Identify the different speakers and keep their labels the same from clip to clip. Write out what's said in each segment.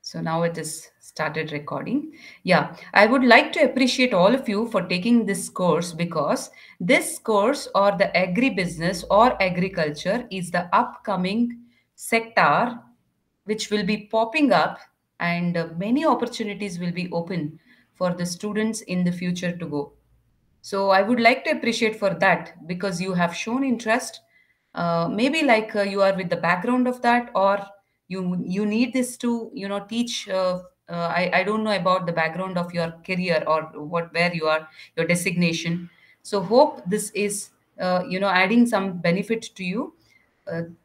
Speaker 1: So now it is started recording. Yeah, I would like to appreciate all of you for taking this course because this course or the agribusiness or agriculture is the upcoming sector which will be popping up and many opportunities will be open for the students in the future to go. So I would like to appreciate for that because you have shown interest. Maybe like you are with the background of that, or you need this to teach. I don't know about the background of your career or what where you are your designation. So hope this is adding some benefit to you.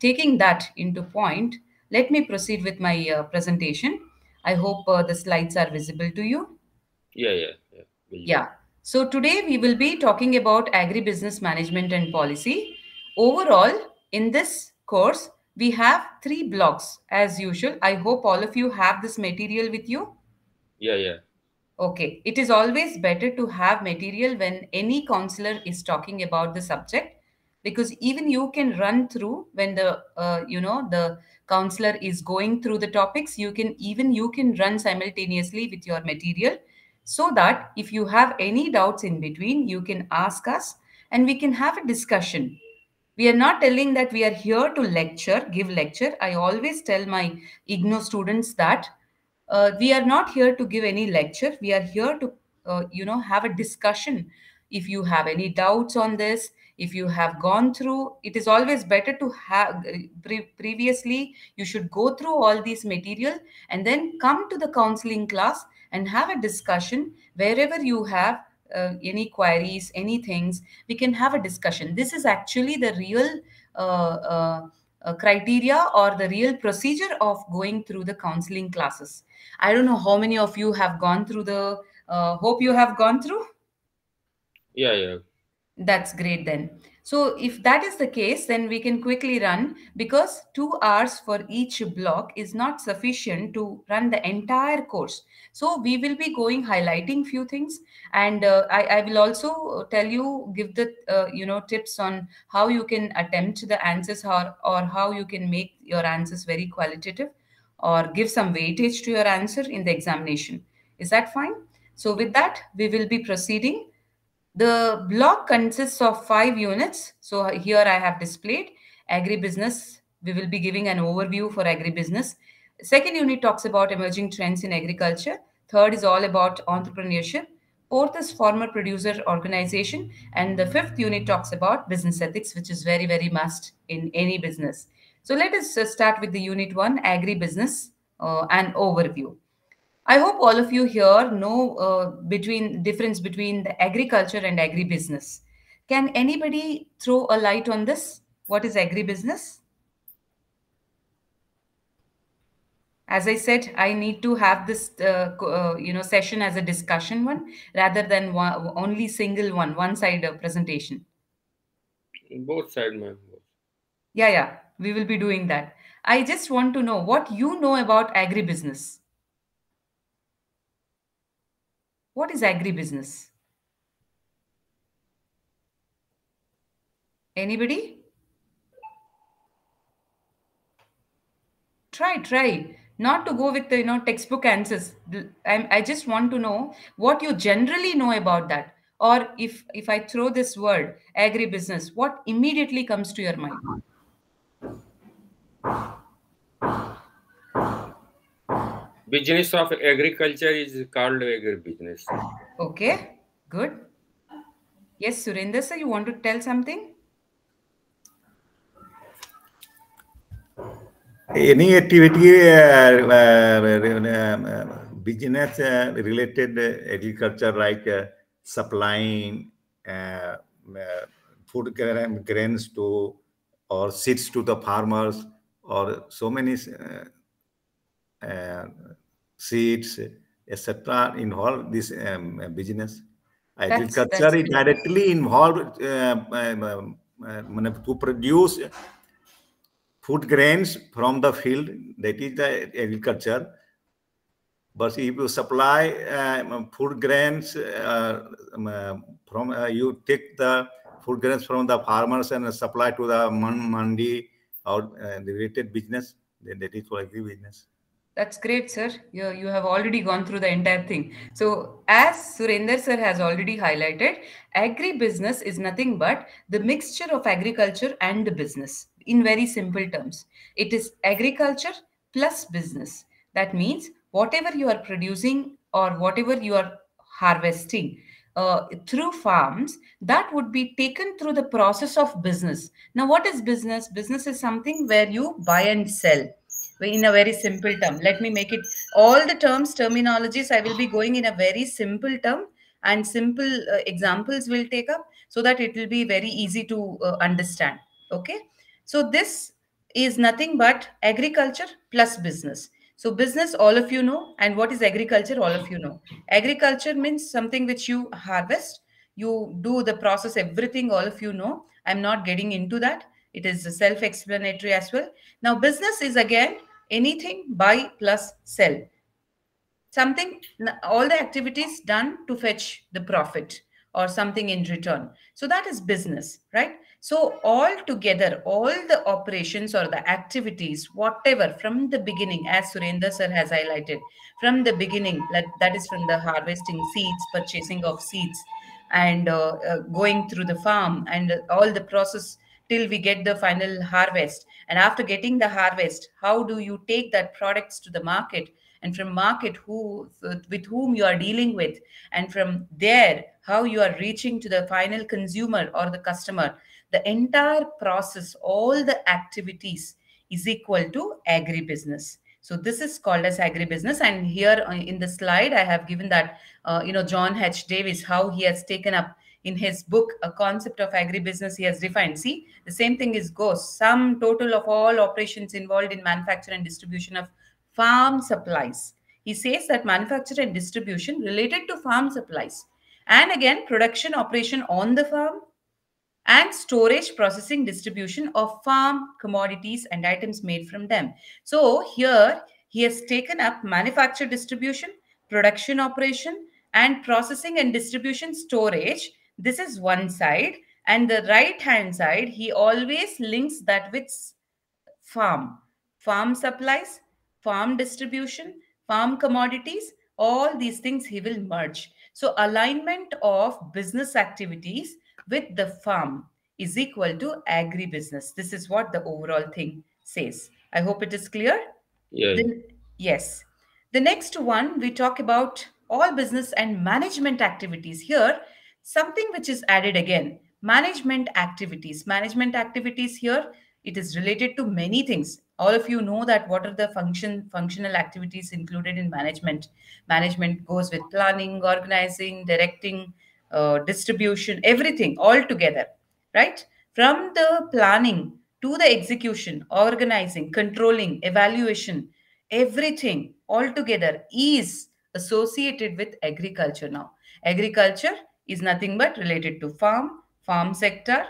Speaker 1: Taking that into point, let me proceed with my presentation. I hope the slides are visible to you.
Speaker 2: Yeah.
Speaker 1: Yeah.
Speaker 2: Visible.
Speaker 1: So today we will be talking about agribusiness management and policy. Overall, in this course, we have three blocks as usual. I hope all of you have this material with you.
Speaker 2: Yeah.
Speaker 1: Okay, it is always better to have material when any counselor is talking about the subject because even you can run through when the counselor is going through the topics. You can run simultaneously with your material so that if you have any doubts in between, you can ask us and we can have a discussion. We are not telling that we are here to give lecture. I always tell my IGNO students that we are not here to give any lecture. We are here to, have a discussion. If you have any doubts on this, if you have gone through, it is always better to have previously. You should go through all these material and then come to the counseling class and have a discussion wherever you have any queries, any things. We can have a discussion. This is actually the real criteria or the real procedure of going through the counseling classes. I don't know how many of you have gone through the, hope you have gone through.
Speaker 2: Yeah.
Speaker 1: That's great then. So if that is the case, then we can quickly run because 2 hours for each block is not sufficient to run the entire course. So we will be going highlighting few things, and I will also tell you, give the tips on how you can attempt the answers or how you can make your answers very qualitative or give some weightage to your answer in the examination. Is that fine? So with that, we will be proceeding. The block consists of 5 units. So here I have displayed agribusiness. We will be giving an overview for agribusiness. Second unit talks about emerging trends in agriculture. Third is all about entrepreneurship. Fourth is farmer producer organization. And the fifth unit talks about business ethics, which is very, very must in any business. So let us start with the unit one, agribusiness, an overview. I hope all of you here know between difference between the agriculture and agribusiness. Can anybody throw a light on this? What is agribusiness? As I said, I need to have this session as a discussion one rather than only single one side presentation.
Speaker 2: Both side, ma'am.
Speaker 1: Yeah, we will be doing that. I just want to know what you know about agribusiness. What is agribusiness? Anybody? Try not to go with the textbook answers. I just want to know what you generally know about that, or if I throw this word agribusiness, what immediately comes to your mind?
Speaker 2: Business of agriculture is called agribusiness.
Speaker 1: Okay, good. Yes, Surendra sir, you want to tell something?
Speaker 3: Any activity business related agriculture like supplying uh, food grains to or seeds to the farmers or so many uh, seeds etc. involve this business.
Speaker 1: That's
Speaker 3: Agriculture is
Speaker 1: great.
Speaker 3: directly involved to produce food grains from the field, that is the agriculture. But if you supply food grains from you take the food grains from the farmers and supply to the mandi or the related business, then that is for agri business.
Speaker 1: That's great, sir. You have already gone through the entire thing. So, as Surender sir has already highlighted, agribusiness is nothing but the mixture of agriculture and the business in very simple terms. It is agriculture plus business. That means whatever you are producing or whatever you are harvesting through farms, that would be taken through the process of business. Now, what is business? Business is something where you buy and sell in a very simple term. Let me make it all the terms, terminologies. I will be going in a very simple term and simple examples will take up so that it will be very easy to understand. Okay. So this is nothing but agriculture plus business. So business, all of you know, and what is agriculture, all of you know. Agriculture means something which you harvest, you do the process, everything, all of you know. I'm not getting into that. It is self-explanatory as well. Now, business is again anything buy plus sell, something, all the activities done to fetch the profit or something in return. So that is business, right? So all together, all the operations or the activities, whatever from the beginning, as Surendra sir has highlighted, from the beginning, that is from the harvesting seeds, purchasing of seeds, and going through the farm and all the process till we get the final harvest. And after getting the harvest, how do you take that products to the market, and from market who with whom you are dealing with, and from there how you are reaching to the final consumer or the customer. The entire process, all the activities is equal to agribusiness. So this is called as agribusiness. And here in the slide I have given that John H. Davis, how he has taken up in his book a concept of agribusiness. He has defined, see, the same thing is goes sum total of all operations involved in manufacture and distribution of farm supplies. He says that manufacture and distribution related to farm supplies, and again production operation on the farm, and storage, processing, distribution of farm commodities and items made from them. So here he has taken up manufacture, distribution, production operation, and processing and distribution, storage. This is one side, and the right hand side he always links that with farm, farm supplies, farm distribution, farm commodities, all these things he will merge. So alignment of business activities with the farm is equal to agribusiness. This is what the overall thing says. I hope it is clear.
Speaker 2: Yeah.
Speaker 1: Then, yes. The next one, we talk about all business and management activities. Here, something which is added again, management activities. Management activities here, it is related to many things. All of you know that what are the functional activities included in management. Management goes with planning, organizing, directing, distribution, everything all together, right? From the planning to the execution, organizing, controlling, evaluation, everything altogether is associated with agriculture now. Agriculture is nothing but related to farm, farm sector,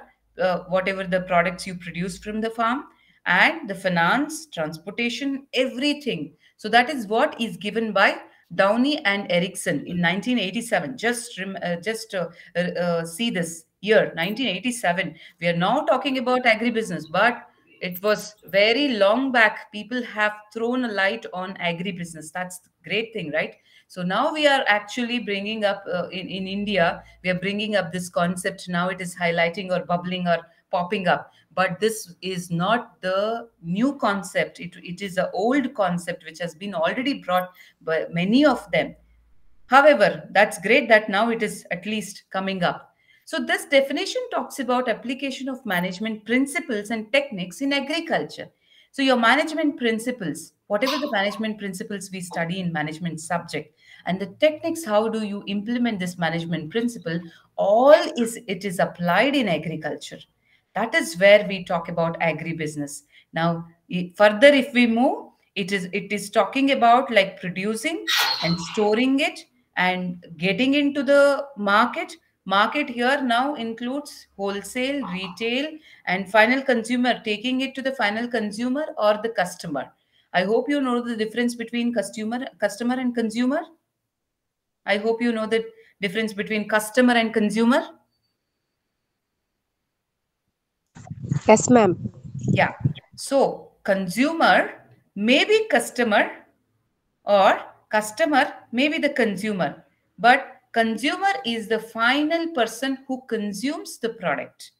Speaker 1: whatever the products you produce from the farm, and the finance, transportation, everything. So that is what is given by Downey and Erickson in 1987. Just see this year, 1987. We are now talking about agribusiness, but it was very long back. People have thrown a light on agribusiness. That's the great thing, right? So now we are actually bringing up in India, we are bringing up this concept. Now it is highlighting or bubbling or popping up. But this is not the new concept. It is an old concept which has been already brought by many of them. However, that's great that now it is at least coming up. So this definition talks about application of management principles and techniques in agriculture. So your management principles, whatever the management principles we study in management subject, and the techniques, how do you implement this management principle, all is it is applied in agriculture. That is where we talk about agribusiness. Now, further if we move, it is talking about like producing and storing it and getting into the market. Market here now includes wholesale, retail, and final consumer, taking it to the final consumer or the customer. I hope you know the difference between customer and consumer. I hope you know the difference between customer and consumer.
Speaker 4: Yes, ma'am.
Speaker 1: Yeah. So consumer may be customer or customer may be the consumer, but consumer is the final person who consumes the product.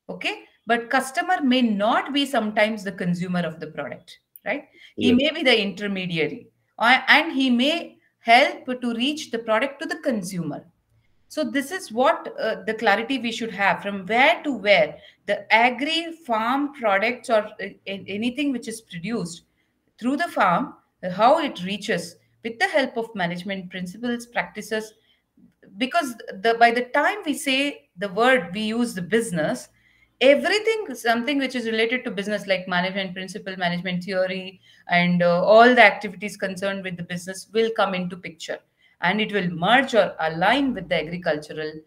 Speaker 1: Okay, but customer may not be sometimes the consumer of the product, right? He
Speaker 2: Yes.
Speaker 1: may be the intermediary, and he may help to reach the product to the consumer. So this is what the clarity we should have, from where to where the agri farm products or anything which is produced through the farm, how it reaches with the help of management principles, practices. Because by the time we say the word, we use the business, everything, something which is related to business, like management principle, management theory, and all the activities concerned with the business will come into picture, and it will merge or align with the agricultural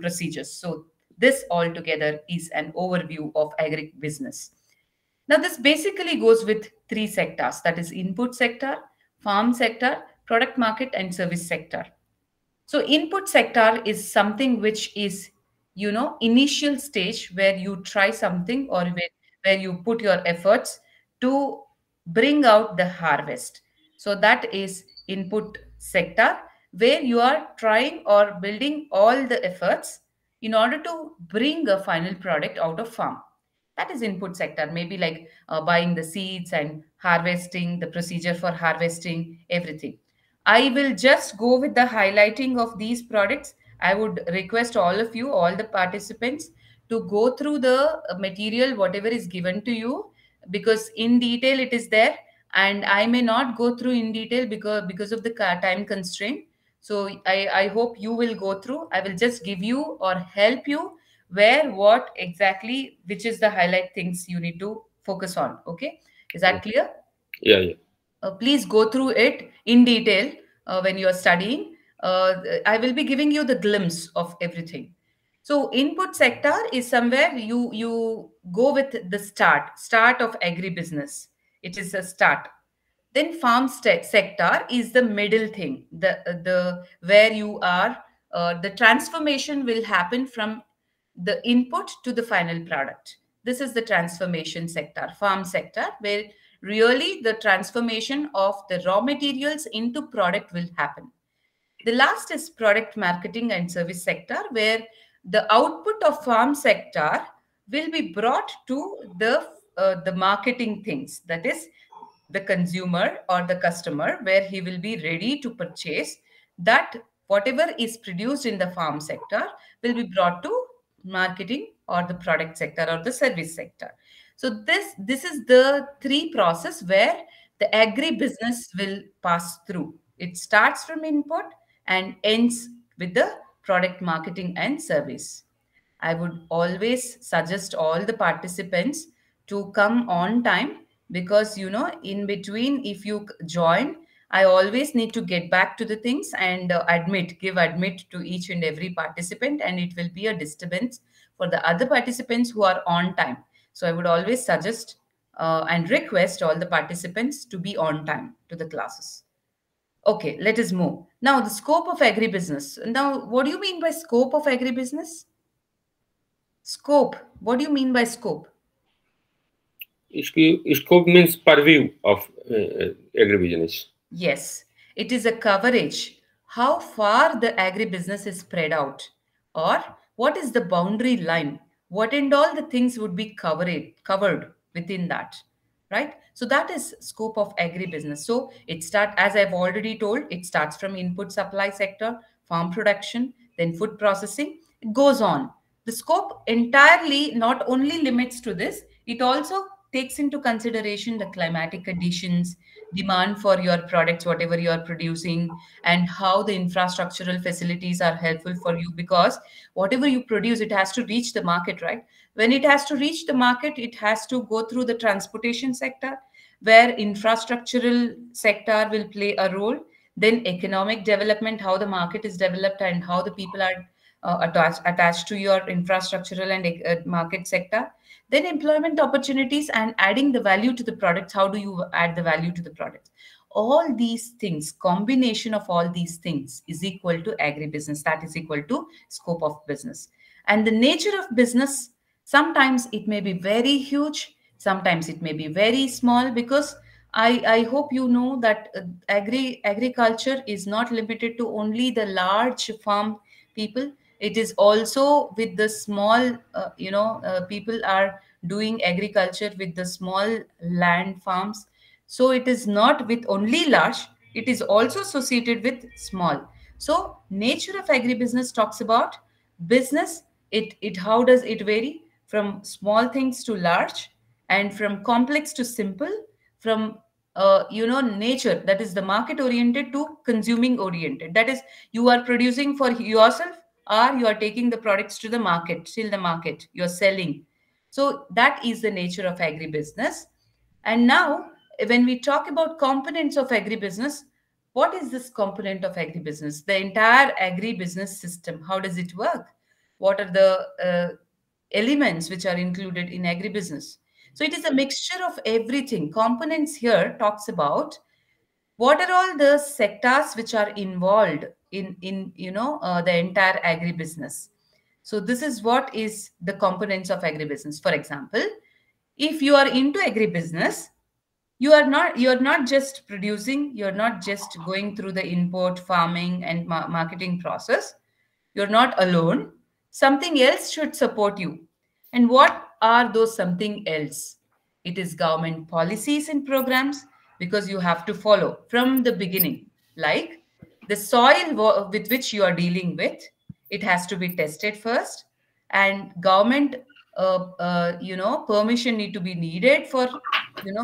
Speaker 1: procedures. So this altogether is an overview of agri business. Now this basically goes with three sectors, that is input sector, farm sector, product market, and service sector. So input sector is something which is, initial stage where you try something, or where you put your efforts to bring out the harvest. So that is input sector, where you are trying or building all the efforts in order to bring a final product out of farm. That is input sector, maybe like buying the seeds and harvesting, the procedure for harvesting, everything. I will just go with the highlighting of these products. I would request all of you, all the participants, to go through the material, whatever is given to you, because in detail it is there, and I may not go through in detail because of the time constraint. So I hope you will go through. I will just give you or help you where, what exactly, which is the highlight things you need to focus on. Okay, is that clear?
Speaker 2: Yeah, yeah.
Speaker 1: Please go through it in detail when you are studying. I will be giving you the glimpse of everything. So input sector is somewhere you go with the start of agribusiness. It is a start. Then farm sector is the middle thing, the where you are. The transformation will happen from the input to the final product. This is the transformation sector, farm sector, where really the transformation of the raw materials into product will happen. The last is product marketing and service sector, where the output of farm sector will be brought to the marketing things, that is the consumer or the customer, where he will be ready to purchase that. Whatever is produced in the farm sector will be brought to marketing or the product sector or the service sector. So this is the three process where the agri business will pass through. It starts from input and ends with the product marketing and service. I would always suggest all the participants to come on time, because in between, if you join, I always need to get back to the things and give admit to each and every participant, and it will be a disturbance for the other participants who are on time. So I would always suggest and request all the participants to be on time to the classes. Okay, let us move. Now, the scope of agribusiness. Now, what do you mean by scope of agribusiness? Scope. What do you mean by scope?
Speaker 2: Scope means purview of agribusiness.
Speaker 1: Yes, it is a coverage. How far the agribusiness is spread out, or what is the boundary line? What and all the things would be covered within that, right? So that is scope of agribusiness. So as I've already told, it starts from input supply sector, farm production, then food processing. It goes on. The scope entirely not only limits to this, it also takes into consideration the climatic conditions, demand for your products, whatever you are producing, and how the infrastructural facilities are helpful for you, because whatever you produce, it has to reach the market, right? When it has to reach the market, it has to go through the transportation sector, where infrastructural sector will play a role. Then economic development, how the market is developed and how the people are attached to your infrastructural and market sector. Then employment opportunities and adding the value to the products. How do you add the value to the products? All these things, combination of all these things is equal to agribusiness. That is equal to scope of business. And the nature of business, sometimes it may be very huge, sometimes it may be very small, because I hope you know that agriculture is not limited to only the large farm people. It is also with the small, people are doing agriculture with the small land farms. So it is not with only large, it is also associated with small. So nature of agribusiness talks about business. It how does it vary from small things to large, and from complex to simple, from nature, that is the market oriented, to consuming oriented, that is you are producing for yourself, or you are taking the products to the market, till the market you're selling. So that is the nature of agribusiness. And now, when we talk about components of agribusiness, what is this component of agribusiness? The entire agribusiness system, how does it work? What are the elements which are included in agribusiness? So it is a mixture of everything. Components here talks about what are all the sectors which are involved in the entire agribusiness. So this is what is the components of agribusiness. For example, if you are into agribusiness, you're not just producing, you're not just going through the import, farming, and marketing process. You're not alone. Something else should support you. And what are those something else? It is government policies and programs, because you have to follow from the beginning. Like the soil with which you are dealing with, it has to be tested first, and government permission need to be needed for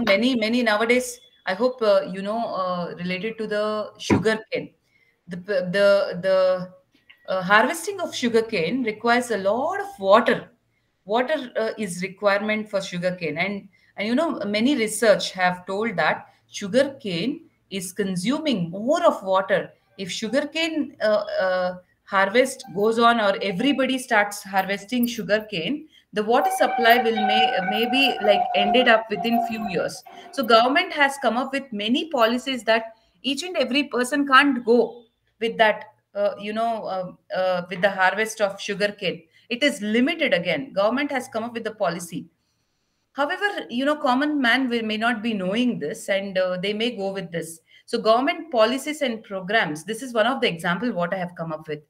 Speaker 1: many nowadays. I hope related to the sugar cane, the harvesting of sugarcane requires a lot of water. Water is requirement for sugarcane, and many research have told that sugarcane is consuming more of water. If sugarcane harvest goes on, or everybody starts harvesting sugarcane, the water supply will maybe like ended up within few years. So government has come up with many policies that each and every person can't go with that with the harvest of sugarcane. It is limited. Again, government has come up with the policy. However, common man may not be knowing this, and they may go with this. So, government policies and programs. This is one of the example what I have come up with.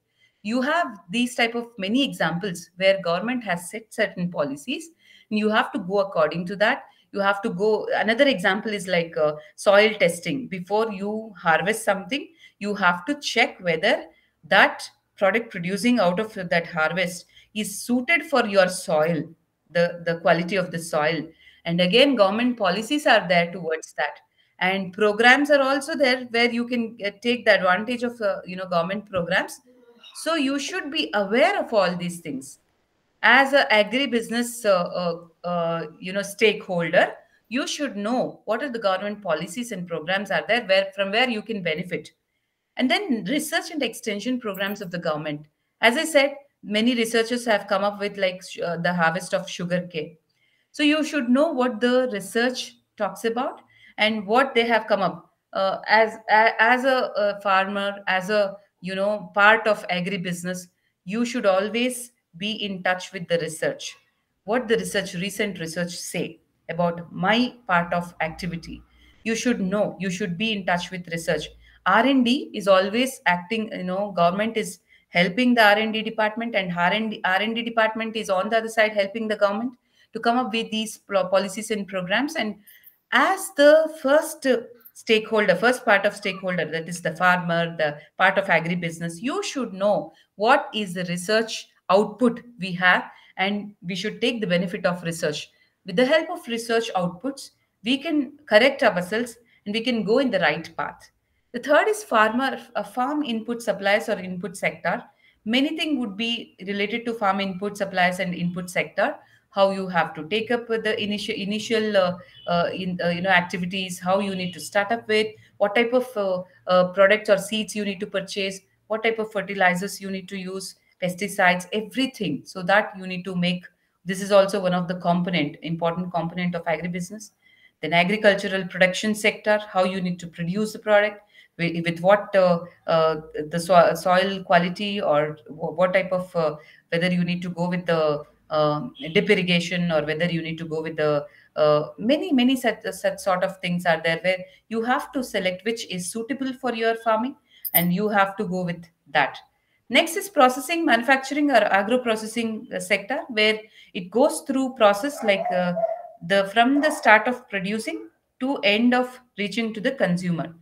Speaker 1: You have these type of many examples where government has set certain policies, and you have to go according to that. You have to go. Another example is like soil testing. Before you harvest something, you have to check whether that product producing out of that harvest is suited for your soil, the quality of the soil. And again, government policies are there towards that, and programs are also there where you can take the advantage of government programs. So you should be aware of all these things. As a agribusiness stakeholder, you should know what are the government policies and programs are there, where you can benefit. And then research and extension programs of the government. As I said, many researchers have come up with like the harvest of sugar cane. So you should know what the research talks about, and what they have come up as a farmer, as a part of agribusiness. You should always be in touch with the research. What the recent research say about my part of activity, you should know. You should be in touch with research. R&D is always acting, government is helping the R&D department, and R&D department is on the other side helping the government to come up with these policies and programs. And as the first part of stakeholder, that is the farmer, the part of agribusiness, you should know what is the research output we have, and we should take the benefit of research. With the help of research outputs, we can correct ourselves, and we can go in the right path. The third is farm input supplies or input sector. Many things would be related to farm input supplies and input sector. How you have to take up with the initial activities, how you need to start up with, what type of products or seeds you need to purchase, what type of fertilizers you need to use, pesticides, everything. So that you need to make. This is also one of the important component of agribusiness. Then agricultural production sector, how you need to produce the product, with what the soil quality, or what type of whether you need to go with the dip irrigation, or whether you need to go with the Many such sort of things are there where you have to select which is suitable for your farming, and you have to go with that. Next is processing, manufacturing or agro processing sector, where it goes through process like the from the start of producing to end of reaching to the consumer.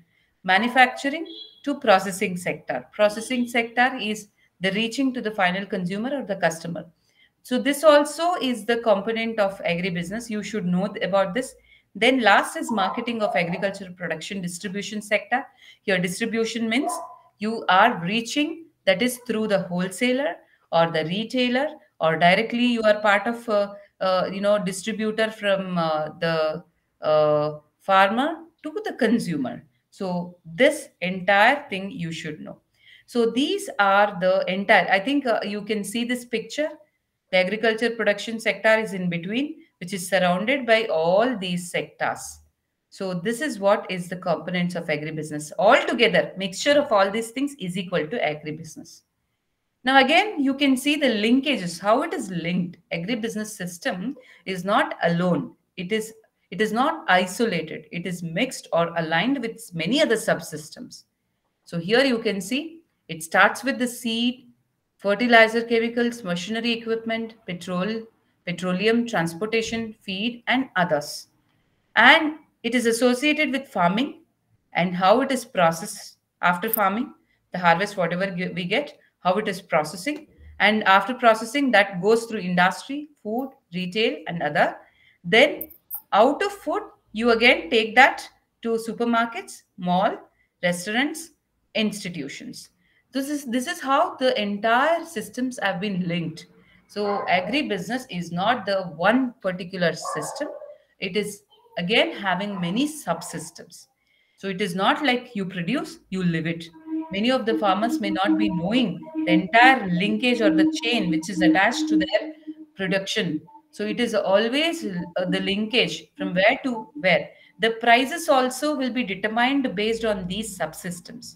Speaker 1: Manufacturing to processing sector. Processing sector is the reaching to the final consumer or the customer. So this also is the component of agribusiness. You should know about this. Then last is marketing of agricultural production distribution sector. Here distribution means you are reaching, that is through the wholesaler or the retailer, or directly you are part of distributor from the farmer to the consumer. So this entire thing you should know. So these are the entire, I think you can see this picture. The agriculture production sector is in between, which is surrounded by all these sectors. So this is what is the components of agribusiness. Altogether, mixture of all these things is equal to agribusiness. Now again, you can see the linkages, how it is linked. Agribusiness system is not alone. It is not isolated. It is mixed or aligned with many other subsystems. So here you can see it starts with the seed, fertilizer, chemicals, machinery, equipment, petroleum, transportation, feed, and others. And it is associated with farming and how it is processed after farming, the harvest, whatever we get, how it is processing. And after processing, that goes through industry, food, retail, and other. Then out of food, you again take that to supermarkets, mall, restaurants, institutions. This is how the entire systems have been linked. So agribusiness is not the one particular system. It is again having many subsystems. So it is not like you produce, you live it. Many of the farmers may not be knowing the entire linkage or the chain which is attached to their production. So it is always the linkage from where to where. The prices also will be determined based on these subsystems,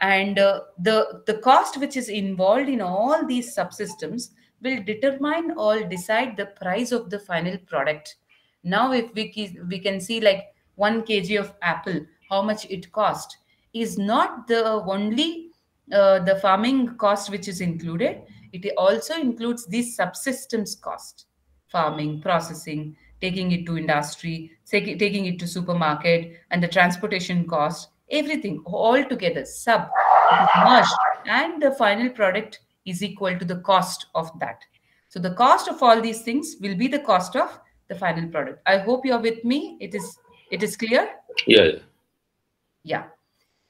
Speaker 1: and the cost which is involved in all these subsystems will determine or decide the price of the final product. Now if we can see like 1 kg of apple, how much it cost is not the only the farming cost which is included. It also includes these subsystems cost: farming, processing, taking it to industry, taking it to supermarket, and the transportation cost, everything all together, sub, it is merged, and the final product is equal to the cost of that. So the cost of all these things will be the cost of the final product. I hope you are with me. It is clear?
Speaker 2: Yeah, yeah.
Speaker 1: Yeah.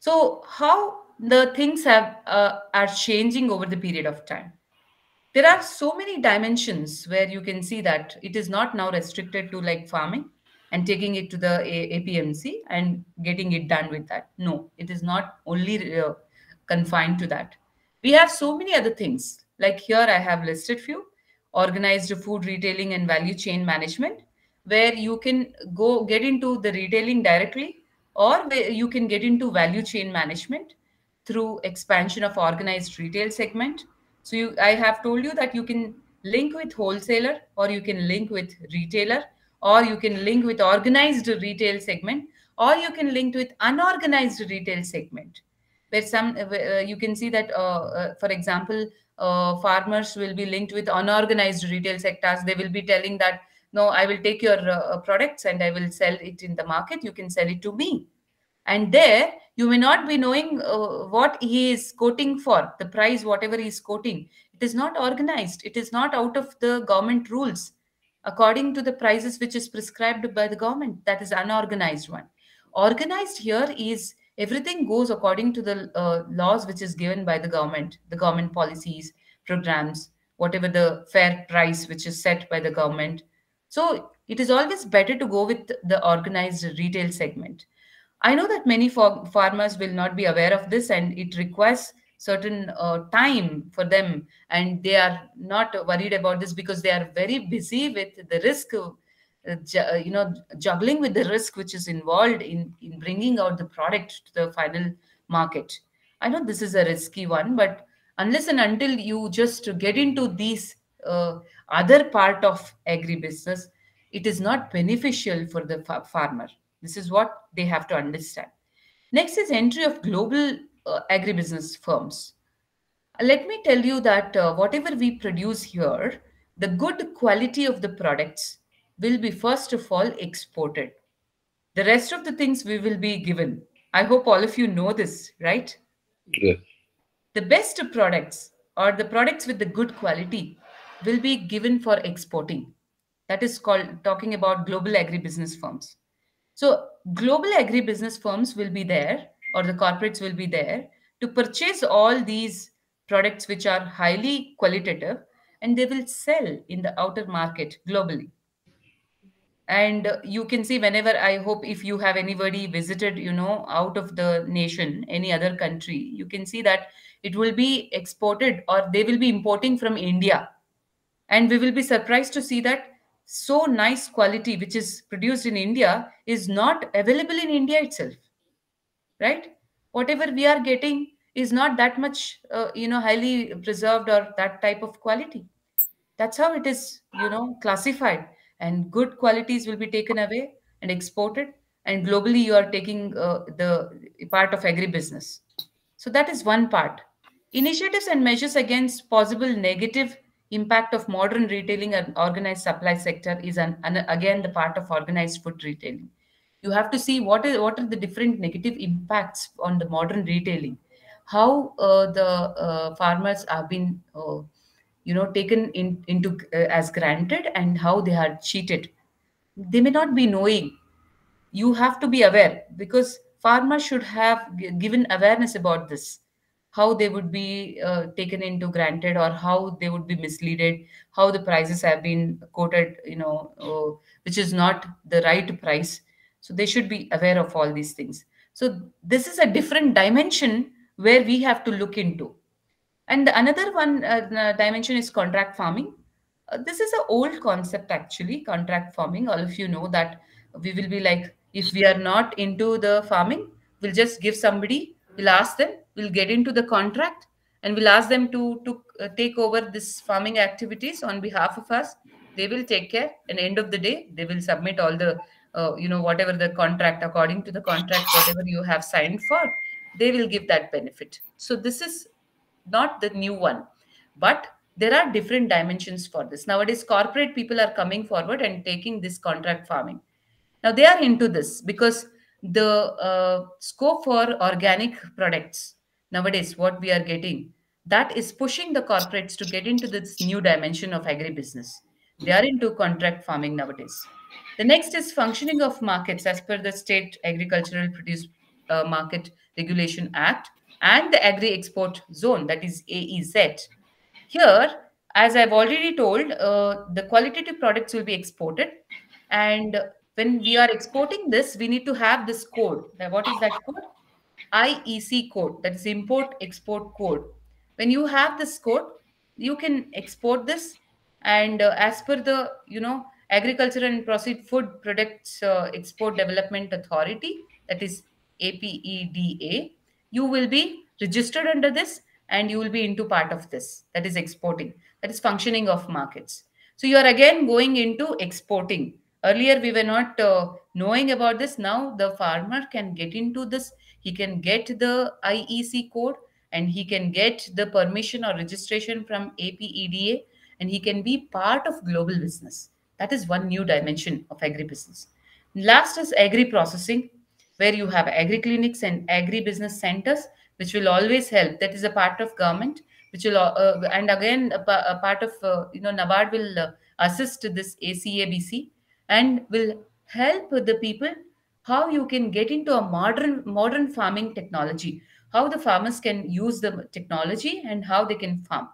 Speaker 1: So how the things are changing over the period of time. There are so many dimensions where you can see that it is not now restricted to like farming and taking it to the APMC and getting it done with that. No, it is not only confined to that. We have so many other things. Like here, I have listed few: organized food retailing and value chain management, where you can go get into the retailing directly, or where you can get into value chain management through expansion of organized retail segment. So I have told you that you can link with wholesaler, or you can link with retailer, or you can link with organized retail segment, or you can link with unorganized retail segment. Where you can see that, for example, farmers will be linked with unorganized retail sectors. They will be telling that, no, I will take your products and I will sell it in the market. You can sell it to me. And there you may not be knowing what he is quoting for, the price, whatever he is quoting. It is not organized. It is not out of the government rules according to the prices which is prescribed by the government. That is unorganized one. Organized here is everything goes according to the laws which is given by the government policies, programs, whatever the fair price which is set by the government. So it is always better to go with the organized retail segment. I know that many farmers will not be aware of this, and it requires certain time for them, and they are not worried about this because they are very busy with the risk of, juggling with the risk which is involved in bringing out the product to the final market. I know this is a risky one, but unless and until you just get into these other part of agribusiness, it is not beneficial for the farmer. This is what they have to understand. Next is entry of global agribusiness firms. Let me tell you that whatever we produce here, the good quality of the products will be first of all exported. The rest of the things we will be given. I hope all of you know this, right?
Speaker 2: Yeah.
Speaker 1: The best products or the products with the good quality will be given for exporting. That is called talking about global agribusiness firms. So, global agribusiness firms will be there, or the corporates will be there to purchase all these products which are highly qualitative, and they will sell in the outer market globally. And you can see whenever, I hope if you have anybody visited, out of the nation, any other country, you can see that it will be exported or they will be importing from India. And we will be surprised to see that so nice quality which is produced in India is not available in India itself, right? Whatever we are getting is not that much, highly preserved or that type of quality. That's how it is, classified. And good qualities will be taken away and exported. And globally, you are taking the part of agribusiness. So that is one part. Initiatives and measures against possible negative impact of modern retailing and organized supply sector is again the part of organized food retailing. You have to see what are the different negative impacts on the modern retailing, how the farmers have been taken into as granted, and how they are cheated. They may not be knowing. You have to be aware, because farmers should have given awareness about this, how they would be taken into granted, or how they would be misleaded, how the prices have been quoted, which is not the right price. So they should be aware of all these things. So this is a different dimension where we have to look into. And another one dimension is contract farming. This is an old concept actually, contract farming. All of you know that we will be like, if we are not into the farming, we'll just give somebody, we'll ask them, we'll get into the contract, and we'll ask them to take over this farming activities on behalf of us. They will take care, and end of the day, they will submit all the, whatever the contract, according to the contract, whatever you have signed for, they will give that benefit. So this is not the new one, but there are different dimensions for this. Nowadays corporate people are coming forward and taking this contract farming. Now they are into this because the scope for organic products nowadays, what we are getting, that is pushing the corporates to get into this new dimension of agribusiness. They are into contract farming nowadays. The next is functioning of markets as per the State Agricultural Produce Market Regulation Act and the Agri Export Zone, that is AEZ. Here, as I've already told, the qualitative products will be exported. And when we are exporting this, we need to have this code. Now, what is that code? IEC code, that is import export code. When you have this code, you can export this, and as per the Agriculture and Processed Food Products Export Development Authority, that is APEDA, you will be registered under this, and you will be into part of this, that is exporting, that is functioning of markets. So you are again going into exporting. Earlier we were not knowing about this. Now the farmer can get into this. He can get the IEC code, and he can get the permission or registration from APEDA, and he can be part of global business. That is one new dimension of agribusiness. Last is agri processing, where you have agri clinics and agri business centers, which will always help. That is a part of government, which will, and again, a part of, NABARD will assist this ACABC, and will help the people how you can get into a modern farming technology, how the farmers can use the technology and how they can farm.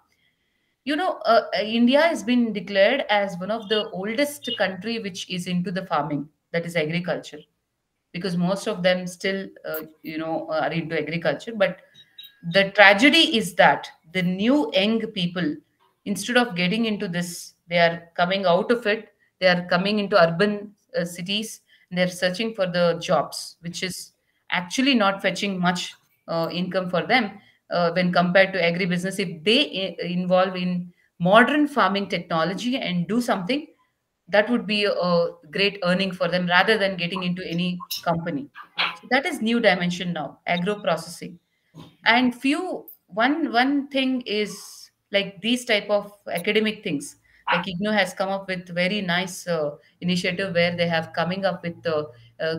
Speaker 1: India has been declared as one of the oldest country which is into the farming, that is agriculture, because most of them still are into agriculture. But the tragedy is that the new young people, instead of getting into this, they are coming out of it. They are coming into urban cities, and they're searching for the jobs, which is actually not fetching much income for them when compared to agribusiness. If they involve in modern farming technology and do something, That would be a great earning for them rather than getting into any company. So that is new dimension now, agro processing. And one thing is like these type of academic things, like IGNO has come up with very nice initiative where they have coming up with the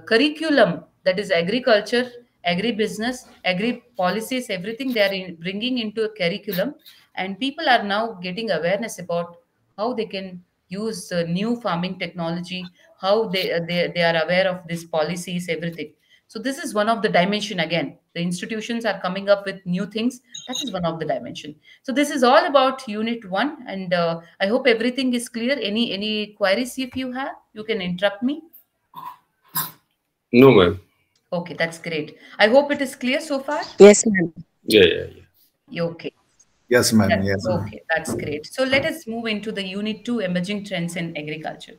Speaker 1: curriculum that is agriculture, agri business, agri policies, everything they are bringing into a curriculum, and people are now getting awareness about how they can use new farming technology, how they are aware of these policies, everything. So this is one of the dimension. Again, the institutions are coming up with new things. That is one of the dimension. So this is all about unit 1, and I hope everything is clear. Any queries if you have, you can interrupt me.
Speaker 2: No, ma'am.
Speaker 1: Okay, that's great. I hope it is clear so far.
Speaker 4: Yes, ma'am.
Speaker 2: Yeah, yeah, yeah.
Speaker 1: Okay.
Speaker 3: Yes, ma'am. Yes, ma'am.
Speaker 1: Okay, that's great. So let us move into the unit 2, emerging trends in agriculture.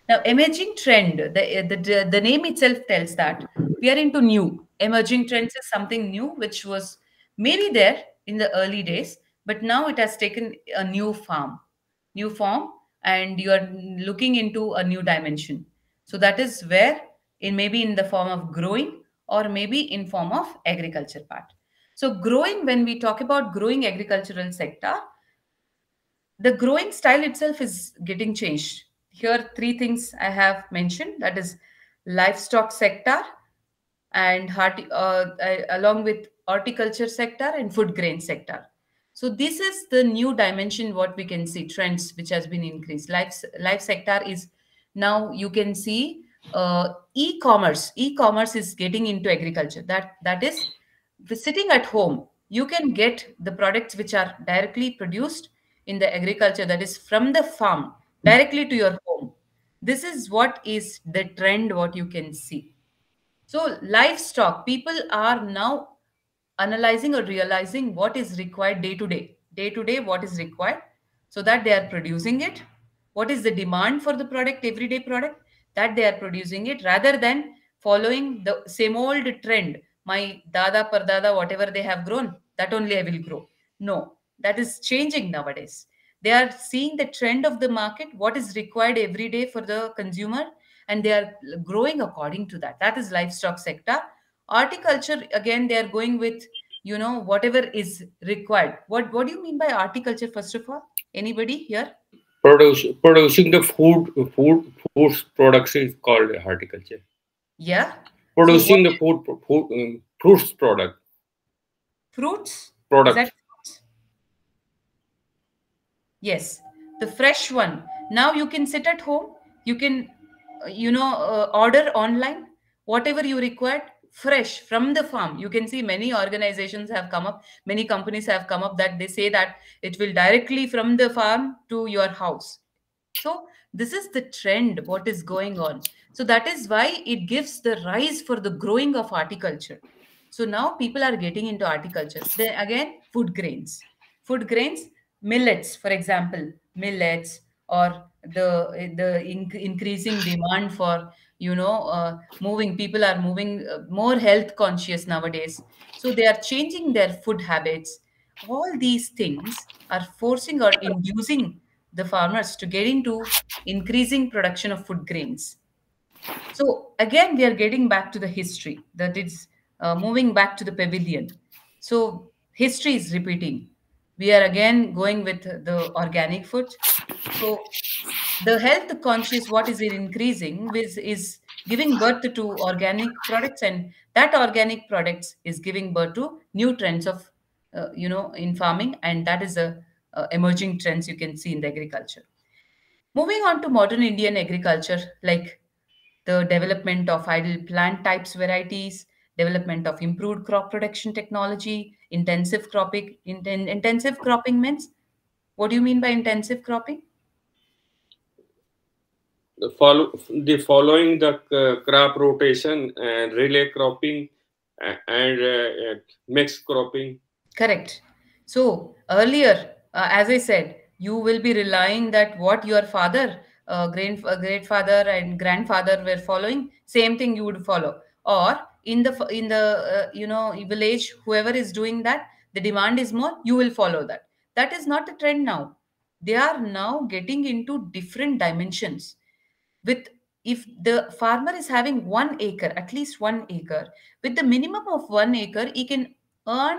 Speaker 1: Now, emerging trend, the name itself tells that we are into new. Emerging trends is something new, which was maybe there in the early days, but now it has taken a new form, and you are looking into a new dimension. So that is where in maybe in the form of growing or maybe in form of agriculture part. So growing, when we talk about growing agricultural sector, the growing style itself is getting changed. Here, three things I have mentioned, that is livestock sector and along with horticulture sector and food grain sector. So this is the new dimension what we can see trends which has been increased. Life sector is now you can see e-commerce. E-commerce is getting into agriculture. That is sitting at home. You can get the products which are directly produced in the agriculture, that is from the farm directly to your home. This is what is the trend what you can see. So, livestock, people are now analyzing or realizing what is required day to day, what is required, so that they are producing it. What is the demand for the product, everyday product, that they are producing it rather than following the same old trend. My dada pardada, whatever they have grown, that only I will grow. No, that is changing nowadays. They are seeing the trend of the market, what is required every day for the consumer, and they are growing according to that. That is livestock sector. Horticulture, again, they are going with whatever is required. What do you mean by horticulture, first of all? Anybody here?
Speaker 2: Producing the foods products is called horticulture.
Speaker 1: Yeah. So what
Speaker 2: Producing the fruits
Speaker 1: fruits? Is that
Speaker 2: product.
Speaker 1: fruits? Yes, the fresh one. Now you can sit at home. You can, order online whatever you required, fresh from the farm. You can see many organizations have come up, many companies have come up that they say that it will directly from the farm to your house. So this is the trend, what is going on. So that is why it gives the rise for the growing of horticulture. So now people are getting into horticulture. Then again, food grains, millets, for example, millets, or the increasing demand for moving. People are moving more health conscious nowadays. So they are changing their food habits. All these things are forcing or inducing the farmers to get into increasing production of food grains. So again, we are getting back to the history, that it's moving back to the pavilion. So history is repeating. We are again going with the organic food. So the health conscious, what is it increasing is giving birth to organic products, and that organic products is giving birth to new trends of in farming, and that is a emerging trends you can see in the agriculture. Moving on to modern Indian agriculture, like the development of idle plant types varieties, development of improved crop production technology, intensive cropping means, what do you mean by intensive cropping?
Speaker 2: The following the crop rotation and relay cropping and mixed cropping.
Speaker 1: Correct. So earlier, as I said, you will be relying that what your father, great father and grandfather were following, same thing you would follow. Or in the village, whoever is doing that, the demand is more, you will follow that. That is not a trend now. They are now getting into different dimensions. with if the farmer is having 1 acre, at least 1 acre, with the minimum of 1 acre, he can earn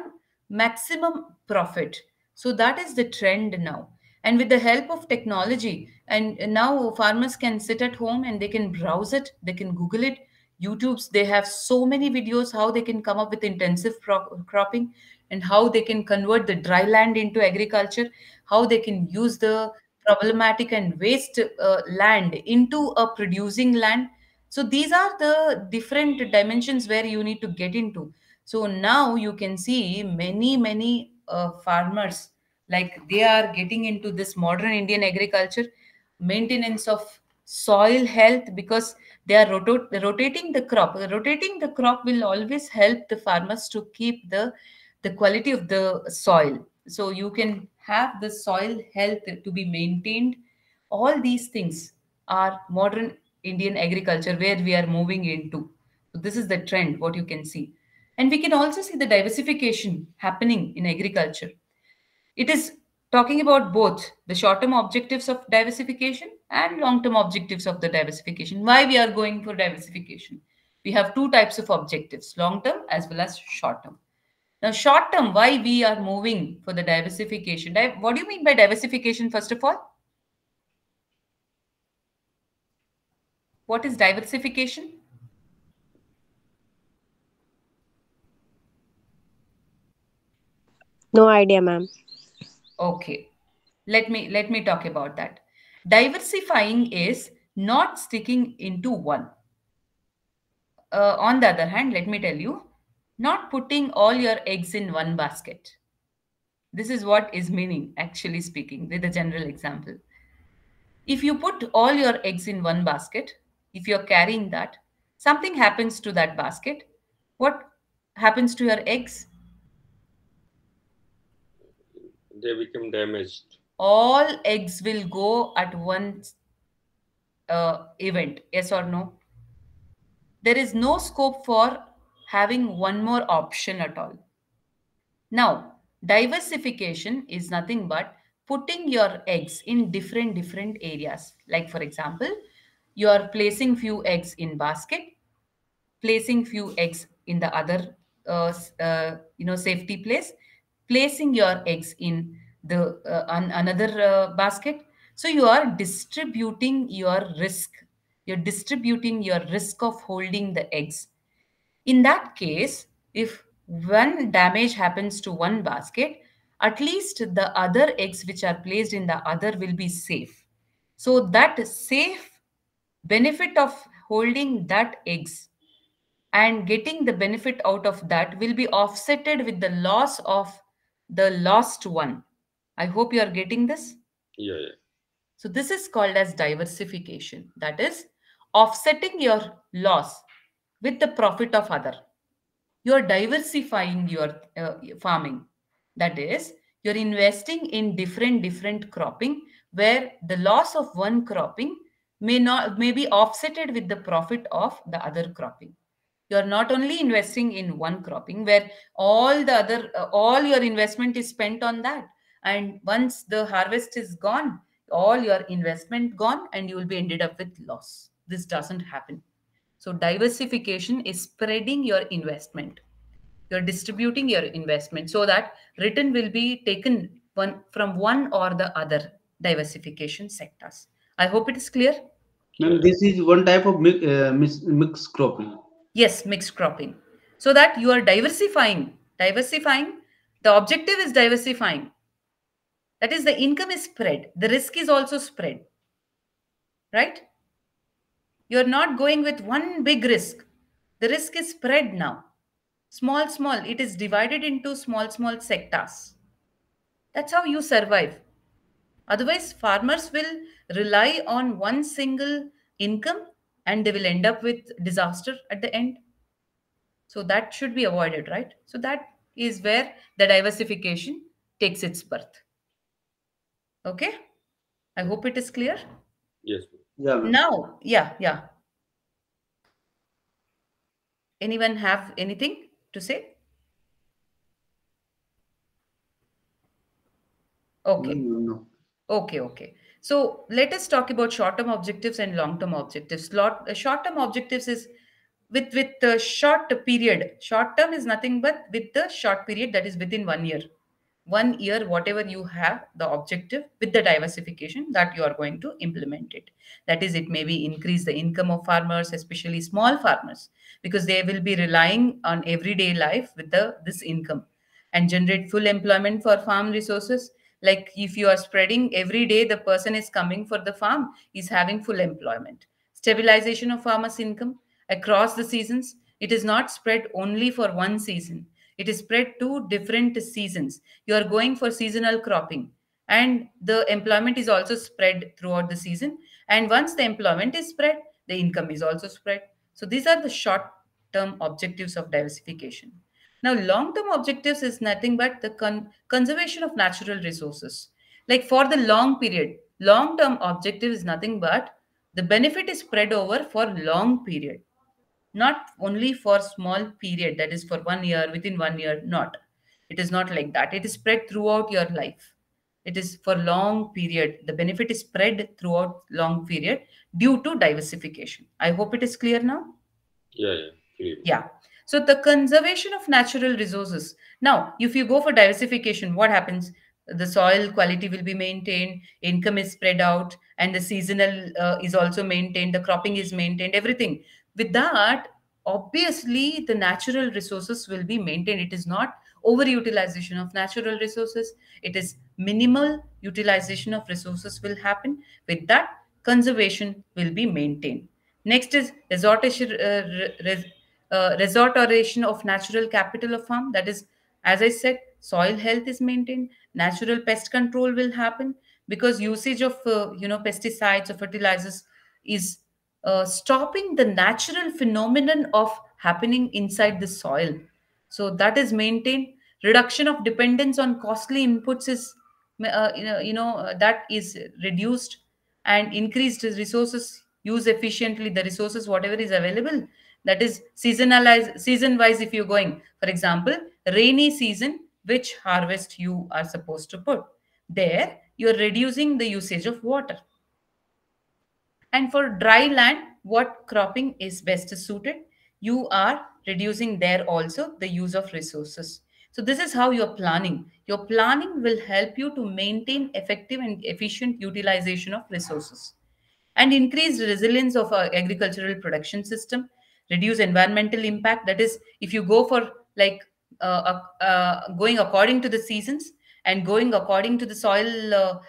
Speaker 1: maximum profit. So that is the trend now. And with the help of technology, and now farmers can sit at home and they can browse it, they can Google it. YouTube's, they have so many videos how they can come up with intensive cropping, and how they can convert the dry land into agriculture, how they can use the problematic and waste land into a producing land. So these are the different dimensions where you need to get into. So now you can see many farmers, like they are getting into this modern Indian agriculture, maintenance of soil health, because they are rotating the crop. Rotating the crop will always help the farmers to keep the quality of the soil. So you can have the soil health to be maintained. All these things are modern Indian agriculture where we are moving into. So this is the trend, what you can see. And we can also see the diversification happening in agriculture. It is talking about both the short term objectives of diversification and long term objectives of the diversification. Why we are going for diversification? We have two types of objectives, long term as well as short term. Now, short term, why we are moving for the diversification? What do you mean by diversification, first of all? What is diversification?
Speaker 4: No idea, ma'am.
Speaker 1: Okay, let me talk about that. Diversifying is not sticking into one. On the other hand, let me tell you, not putting all your eggs in one basket. This is what is meaning, actually speaking, with a general example. If you put all your eggs in one basket, if you're carrying that, something happens to that basket. What happens to your eggs?
Speaker 2: They become damaged.
Speaker 1: All eggs will go at one event, yes or no? There is no scope for having one more option at all. Now, diversification is nothing but putting your eggs in different areas. Like for example, you are placing few eggs in basket, placing few eggs in the other safety place, placing your eggs in the another basket. So you are distributing your risk. You're distributing your risk of holding the eggs. In that case, if one damage happens to one basket, at least the other eggs which are placed in the other will be safe. So that safe benefit of holding that eggs and getting the benefit out of that will be offsetted with the loss of the lost one. I hope you are getting this.
Speaker 2: Yeah, yeah.
Speaker 1: So this is called as diversification. That is offsetting your loss with the profit of other. You're diversifying your farming. That is, you're investing in different cropping, where the loss of one cropping may be offsetted with the profit of the other cropping. You're not only investing in one cropping where all your investment is spent on that, and once the harvest is gone, all your investment gone, and you will be ended up with loss. This doesn't happen. So diversification is spreading your investment. You're distributing your investment so that return will be taken from one or the other diversification sectors. I hope it is clear.
Speaker 2: Yeah.
Speaker 5: Ma'am, this is one type of mixed cropping.
Speaker 1: Yes, mixed cropping. So that you are diversifying. Diversifying. The objective is diversifying. That is, the income is spread. The risk is also spread. Right? You're not going with one big risk. The risk is spread now. Small. It is divided into small sectors. That's how you survive. Otherwise, farmers will rely on one single income and they will end up with disaster at the end. So that should be avoided, right? So that is where the diversification takes its birth. Okay? I hope it is clear.
Speaker 2: Yes.
Speaker 5: Yeah, ma'am.
Speaker 1: Now, yeah. Anyone have anything to say? Okay.
Speaker 5: No.
Speaker 1: Okay. So let us talk about short-term objectives and long-term objectives. Short-term objectives is with the short period. Short term is nothing but with the short period, that is within 1 year. 1 year, whatever you have the objective with the diversification that you are going to implement it. That is, it may be increase the income of farmers, especially small farmers, because they will be relying on everyday life with the this income, and generate full employment for farm resources. Like if you are spreading every day, the person is coming for the farm is having full employment. Stabilization of farmers income across the seasons. It is not spread only for one season, it is spread to different seasons. You are going for seasonal cropping, and the employment is also spread throughout the season. And once the employment is spread, the income is also spread. So these are the short term objectives of diversification. Now, long term objectives is nothing but the conservation of natural resources. Like for the long period, long term objective is nothing but the benefit is spread over for long period, not only for small period, that is for 1 year, within 1 year, not. It is not like that. It is spread throughout your life. It is for long period. The benefit is spread throughout long period due to diversification. I hope it is clear now.
Speaker 2: Yeah, yeah, clear.
Speaker 1: Yeah. So the conservation of natural resources. Now, if you go for diversification, what happens? The soil quality will be maintained, income is spread out, and the seasonal is also maintained, the cropping is maintained, everything. With that, obviously, the natural resources will be maintained. It is not overutilization of natural resources. It is minimal utilization of resources will happen. With that, conservation will be maintained. Next is restoration of natural capital of farm. That is, as I said, soil health is maintained, natural pest control will happen, because usage of pesticides or fertilizers is stopping the natural phenomenon of happening inside the soil. So that is maintained. Reduction of dependence on costly inputs is that is reduced, and increased resources use efficiently the resources whatever is available. That is seasonalized, season wise. If you're going, for example, rainy season, which harvest you are supposed to put there, you're reducing the usage of water. And for dry land, what cropping is best suited, you are reducing there also the use of resources. So this is how you're planning. Your planning will help you to maintain effective and efficient utilization of resources, and increase the resilience of our agricultural production system, reduce environmental impact. That is, if you go for like going according to the seasons, and going according to the soil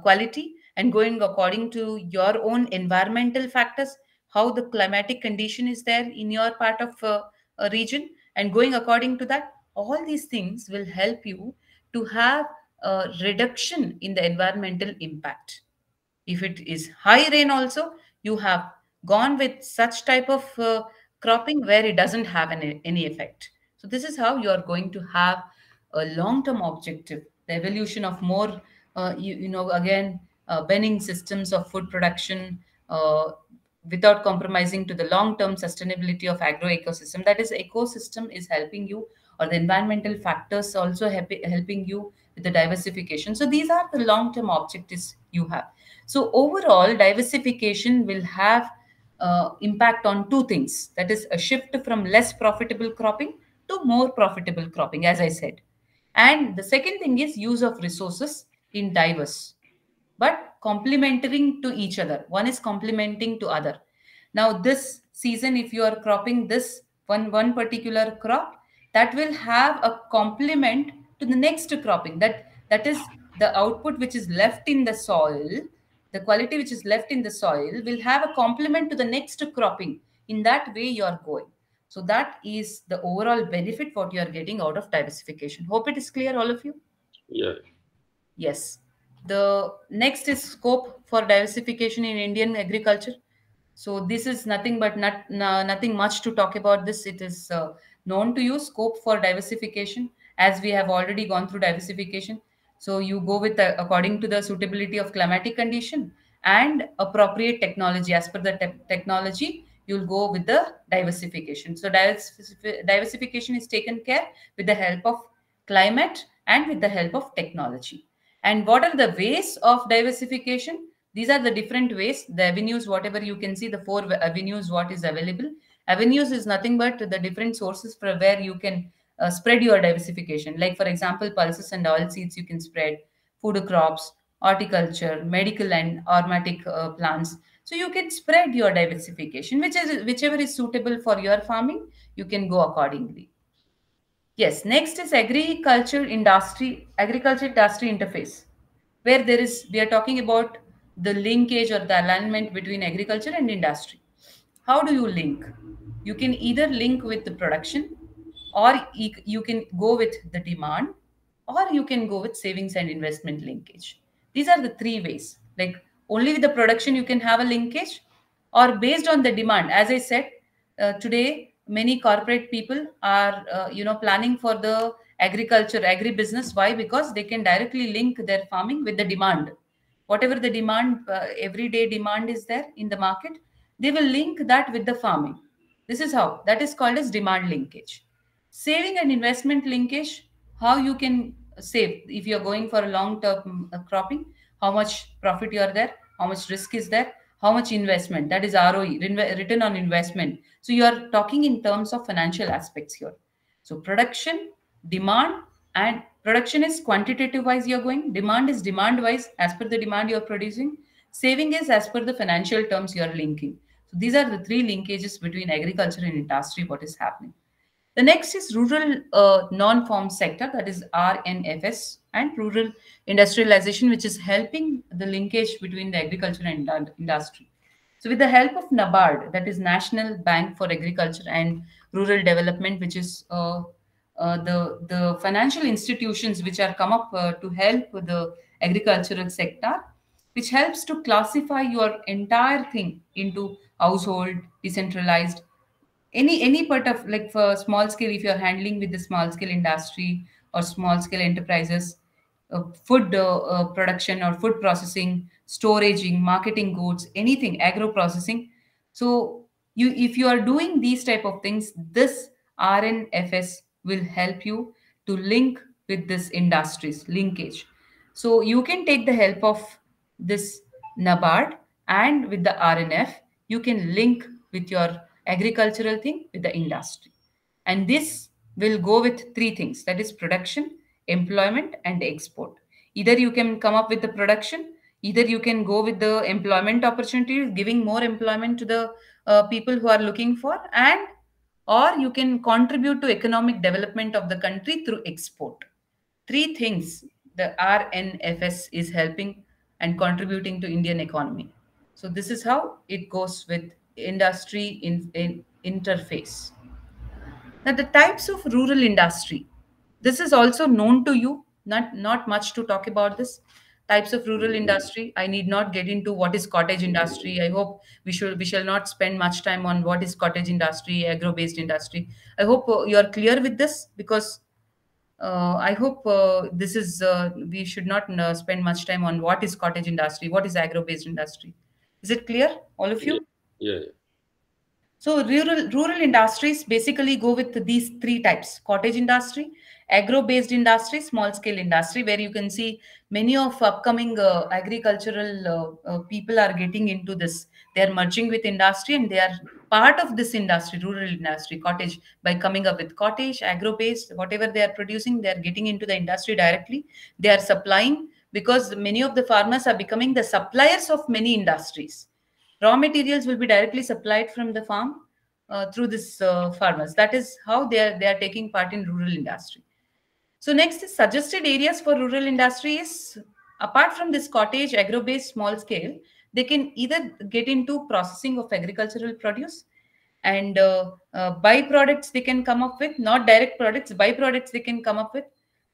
Speaker 1: quality, and going according to your own environmental factors, how the climatic condition is there in your part of a region, and going according to that, all these things will help you to have a reduction in the environmental impact. If it is high rain also, you have gone with such type of cropping where it doesn't have any effect. So this is how you are going to have a long-term objective, the evolution of more again winning systems of food production, without compromising to the long-term sustainability of agro ecosystem. That is, ecosystem is helping you, or the environmental factors also helping you with the diversification. So these are the long-term objectives you have. So overall, diversification will have impact on two things. That is, a shift from less profitable cropping to more profitable cropping, as I said. And the second thing is use of resources in diverse, but complementing to each other. One is complementing to other. Now, this season, if you are cropping this one particular crop, that will have a complement to the next cropping. That is the output which is left in the soil, the quality which is left in the soil will have a complement to the next cropping. In that way, you are going. So that is the overall benefit what you are getting out of diversification. Hope it is clear, all of you.
Speaker 2: Yeah.
Speaker 1: Yes. The next is scope for diversification in Indian agriculture. So this is nothing but nothing much to talk about this. It is known to you, scope for diversification, as we have already gone through diversification. So you go with according to the suitability of climatic condition and appropriate technology. As per the technology, you'll go with the diversification. So diversification is taken care with the help of climate and with the help of technology. And what are the ways of diversification? These are the different ways, the avenues, whatever you can see, the four avenues, what is available. Avenues is nothing but the different sources for where you can spread your diversification. Like, for example, pulses and oil seeds you can spread, food crops, horticulture, medical and aromatic plants. So you can spread your diversification, whichever is suitable for your farming, you can go accordingly. Yes, next is agriculture industry interface, where we are talking about the linkage or the alignment between agriculture and industry. How do you link? You can either link with the production, or you can go with the demand, or you can go with savings and investment linkage. These are the three ways. Like, only with the production you can have a linkage, or based on the demand. As I said, today many corporate people are planning for the agribusiness. Why? Because they can directly link their farming with the demand. Whatever the demand, everyday demand is there in the market, they will link that with the farming. This is how, that is called as demand linkage. Saving and investment linkage, how you can save if you're going for a long term cropping, how much profit you are there, how much risk is there, how much investment, that is ROE, return on investment. So you are talking in terms of financial aspects here. So production, demand, and production is quantitative wise you're going, demand is demand wise as per the demand you're producing, saving is as per the financial terms you're linking. So these are the three linkages between agriculture and industry, what is happening. The next is rural non-farm sector, that is RNFS, and rural industrialization, which is helping the linkage between the agriculture and industry. So, with the help of NABARD, that is National Bank for Agriculture and Rural Development, which is the financial institutions which are come up to help the agricultural sector, which helps to classify your entire thing into household, decentralized, any part of, like, for small scale, if you're handling with the small scale industry or small scale enterprises, food production or food processing, storaging, marketing goods, anything agro processing. So you, if you are doing these type of things, this RNFS will help you to link with this industries linkage. So you can take the help of this NABARD, and with the RNF you can link with your agricultural thing with the industry. And this will go with three things, that is production, employment, and export. Either you can come up with the production, either you can go with the employment opportunities, giving more employment to the people who are looking for, and or you can contribute to economic development of the country through export. Three things the RNFS is helping and contributing to Indian economy. So this is how it goes with industry in interface. Now, the types of rural industry. This is also known to you. Not much to talk about this. Types of rural industry. I need not get into what is cottage industry. I hope we shall not spend much time on what is cottage industry, agro-based industry. I hope you are clear with this, because I hope this is we should not spend much time on what is cottage industry, what is agro-based industry. Is it clear, all of
Speaker 2: Yeah.
Speaker 1: you?
Speaker 2: Yeah. Yeah.
Speaker 1: So rural industries basically go with these three types: cottage industry, agro-based industry, small-scale industry, where you can see many of upcoming agricultural people are getting into this. They are merging with industry, and they are part of this industry, rural industry, cottage, by coming up with cottage, agro-based, whatever they are producing, they are getting into the industry directly. They are supplying, because many of the farmers are becoming the suppliers of many industries. Raw materials will be directly supplied from the farm through this farmers. That is how they are taking part in rural industry. So next is suggested areas for rural industry is, apart from this cottage, agro-based, small scale, they can either get into processing of agricultural produce, and byproducts they can come up with, not direct products, byproducts they can come up with.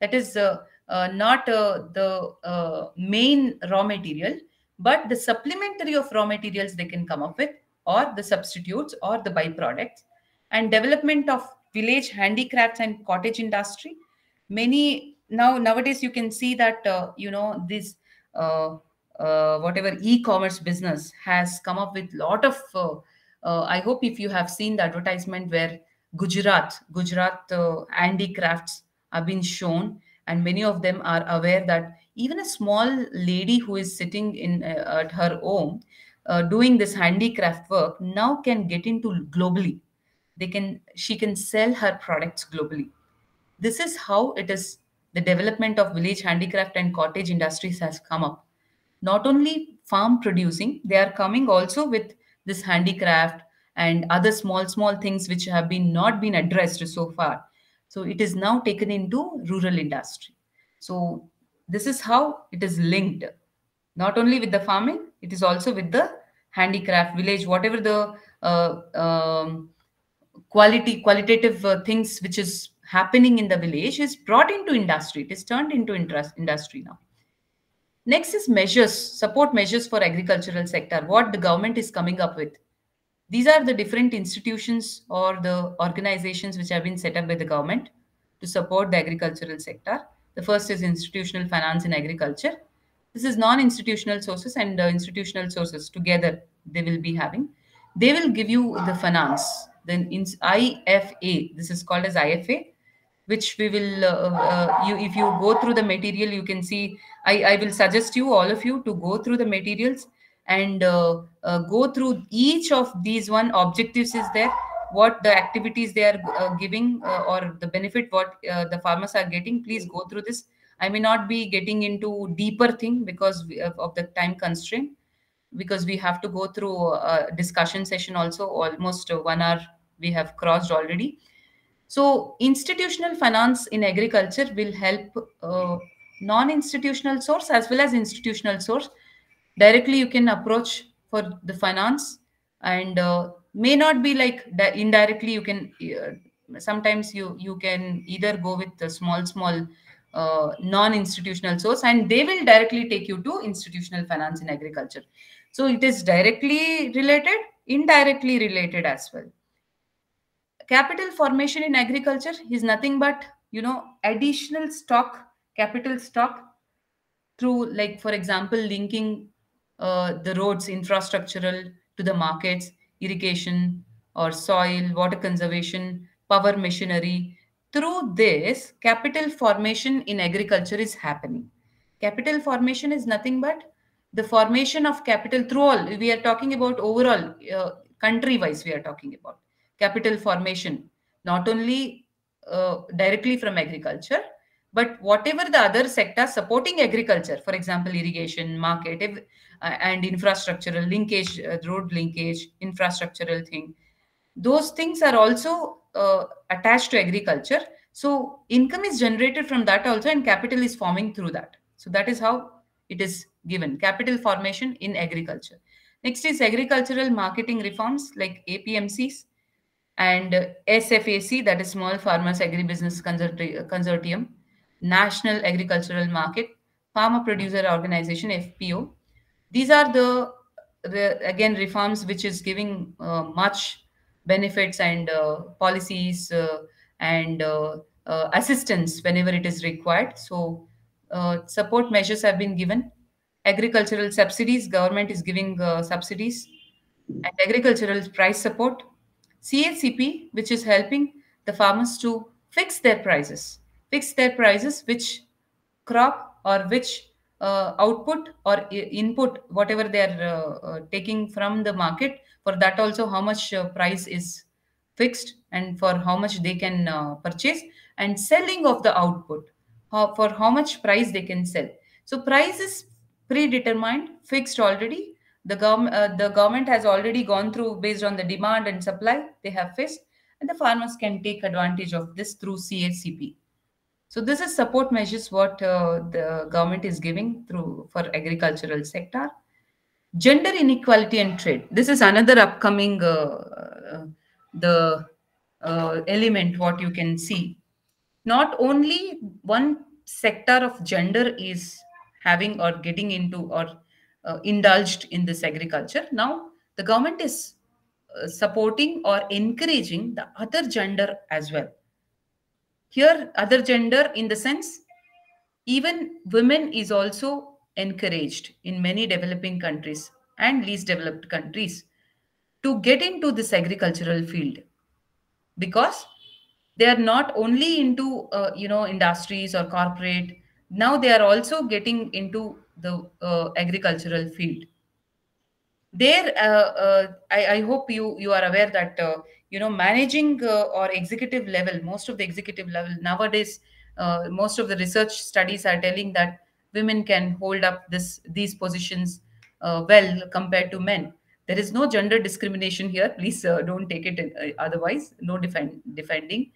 Speaker 1: That is not the main raw material, but the supplementary of raw materials they can come up with, or the substitutes or the byproducts. And development of village handicrafts and cottage industry. Many nowadays you can see that this uh, whatever e-commerce business has come up with lot of I hope if you have seen the advertisement where Gujarat handicrafts have been shown, and many of them are aware that even a small lady who is sitting in at her home doing this handicraft work now can get into globally. She can sell her products globally. This is how it is. The development of village handicraft and cottage industries has come up. Not only farm producing, they are coming also with this handicraft and other small things which have been not been addressed so far. So it is now taken into rural industry. So this is how it is linked. Not only with the farming, it is also with the handicraft village, whatever the qualitative things which is happening in the village is brought into industry. It is turned into industry now. Next is measures, support measures for agricultural sector, what the government is coming up with. These are the different institutions or the organizations which have been set up by the government to support the agricultural sector. The first is institutional finance in agriculture. This is non-institutional sources and institutional sources together they will be having. They will give you the finance. Then in IFA, this is called as IFA, which we will you if you go through the material you can see. I will suggest you all of you to go through the materials and go through each of these one objectives is there, what the activities they are giving or the benefit what the farmers are getting. Please go through this. I may not be getting into deeper thing because of the time constraint, because we have to go through a discussion session also. Almost 1 hour we have crossed already. So institutional finance in agriculture will help non-institutional source as well as institutional source. Directly you can approach for the finance, and may not be like indirectly you can sometimes you can either go with the small non-institutional source and they will directly take you to institutional finance in agriculture. So it is directly related, indirectly related as well. Capital formation in agriculture is nothing but additional stock, capital stock, through, like for example, linking the roads infrastructural to the markets, irrigation or soil water conservation, power machinery. Through this, capital formation in agriculture is happening. Capital formation is nothing but the formation of capital through all. We are talking about overall, country wise we are talking about capital formation, not only directly from agriculture, but whatever the other sectors supporting agriculture, for example, irrigation, market, and infrastructural linkage, road linkage, infrastructural thing, those things are also attached to agriculture. So income is generated from that also, and capital is forming through that. So that is how it is given, capital formation in agriculture. Next is agricultural marketing reforms like APMCs and SFAC, that is Small Farmers Agribusiness Consortium, National Agricultural Market, Farmer Producer Organization, FPO. These are again reforms which is giving much benefits and policies and assistance whenever it is required. So support measures have been given. Agricultural subsidies, government is giving subsidies, and agricultural price support. CACP, which is helping the farmers to fix their prices, which crop or which output or input, whatever they are taking from the market, for that also how much price is fixed and for how much they can purchase, and selling of the output, for how much price they can sell. So price is predetermined, fixed already. The government has already gone through based on the demand and supply. They have fixed, and the farmers can take advantage of this through CACP. So this is support measures what the government is giving through for agricultural sector. Gender inequality and trade. This is another upcoming the element what you can see. Not only one sector of gender is having or getting into or indulged in this agriculture. Now the government is supporting or encouraging the other gender as well. Here, other gender in the sense, even women is also encouraged in many developing countries and least developed countries to get into this agricultural field, because they are not only into industries or corporate. Now they are also getting into the agricultural field. There, I hope you are aware that managing or executive level, most of the executive level nowadays, most of the research studies are telling that women can hold up these positions well compared to men. There is no gender discrimination here. Please don't take it otherwise. No defending.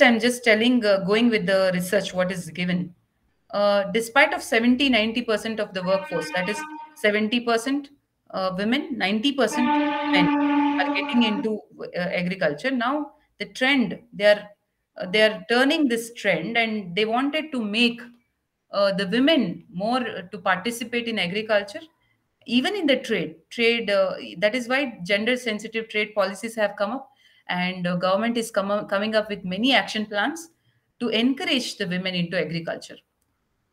Speaker 1: I'm just telling, going with the research, what is given. Despite of 70-90% of the workforce, that is 70% women, 90% men are getting into agriculture. Now, the trend, they are turning this trend, and they wanted to make the women more to participate in agriculture, even in the trade. That is why gender sensitive trade policies have come up, and government is coming up with many action plans to encourage the women into agriculture.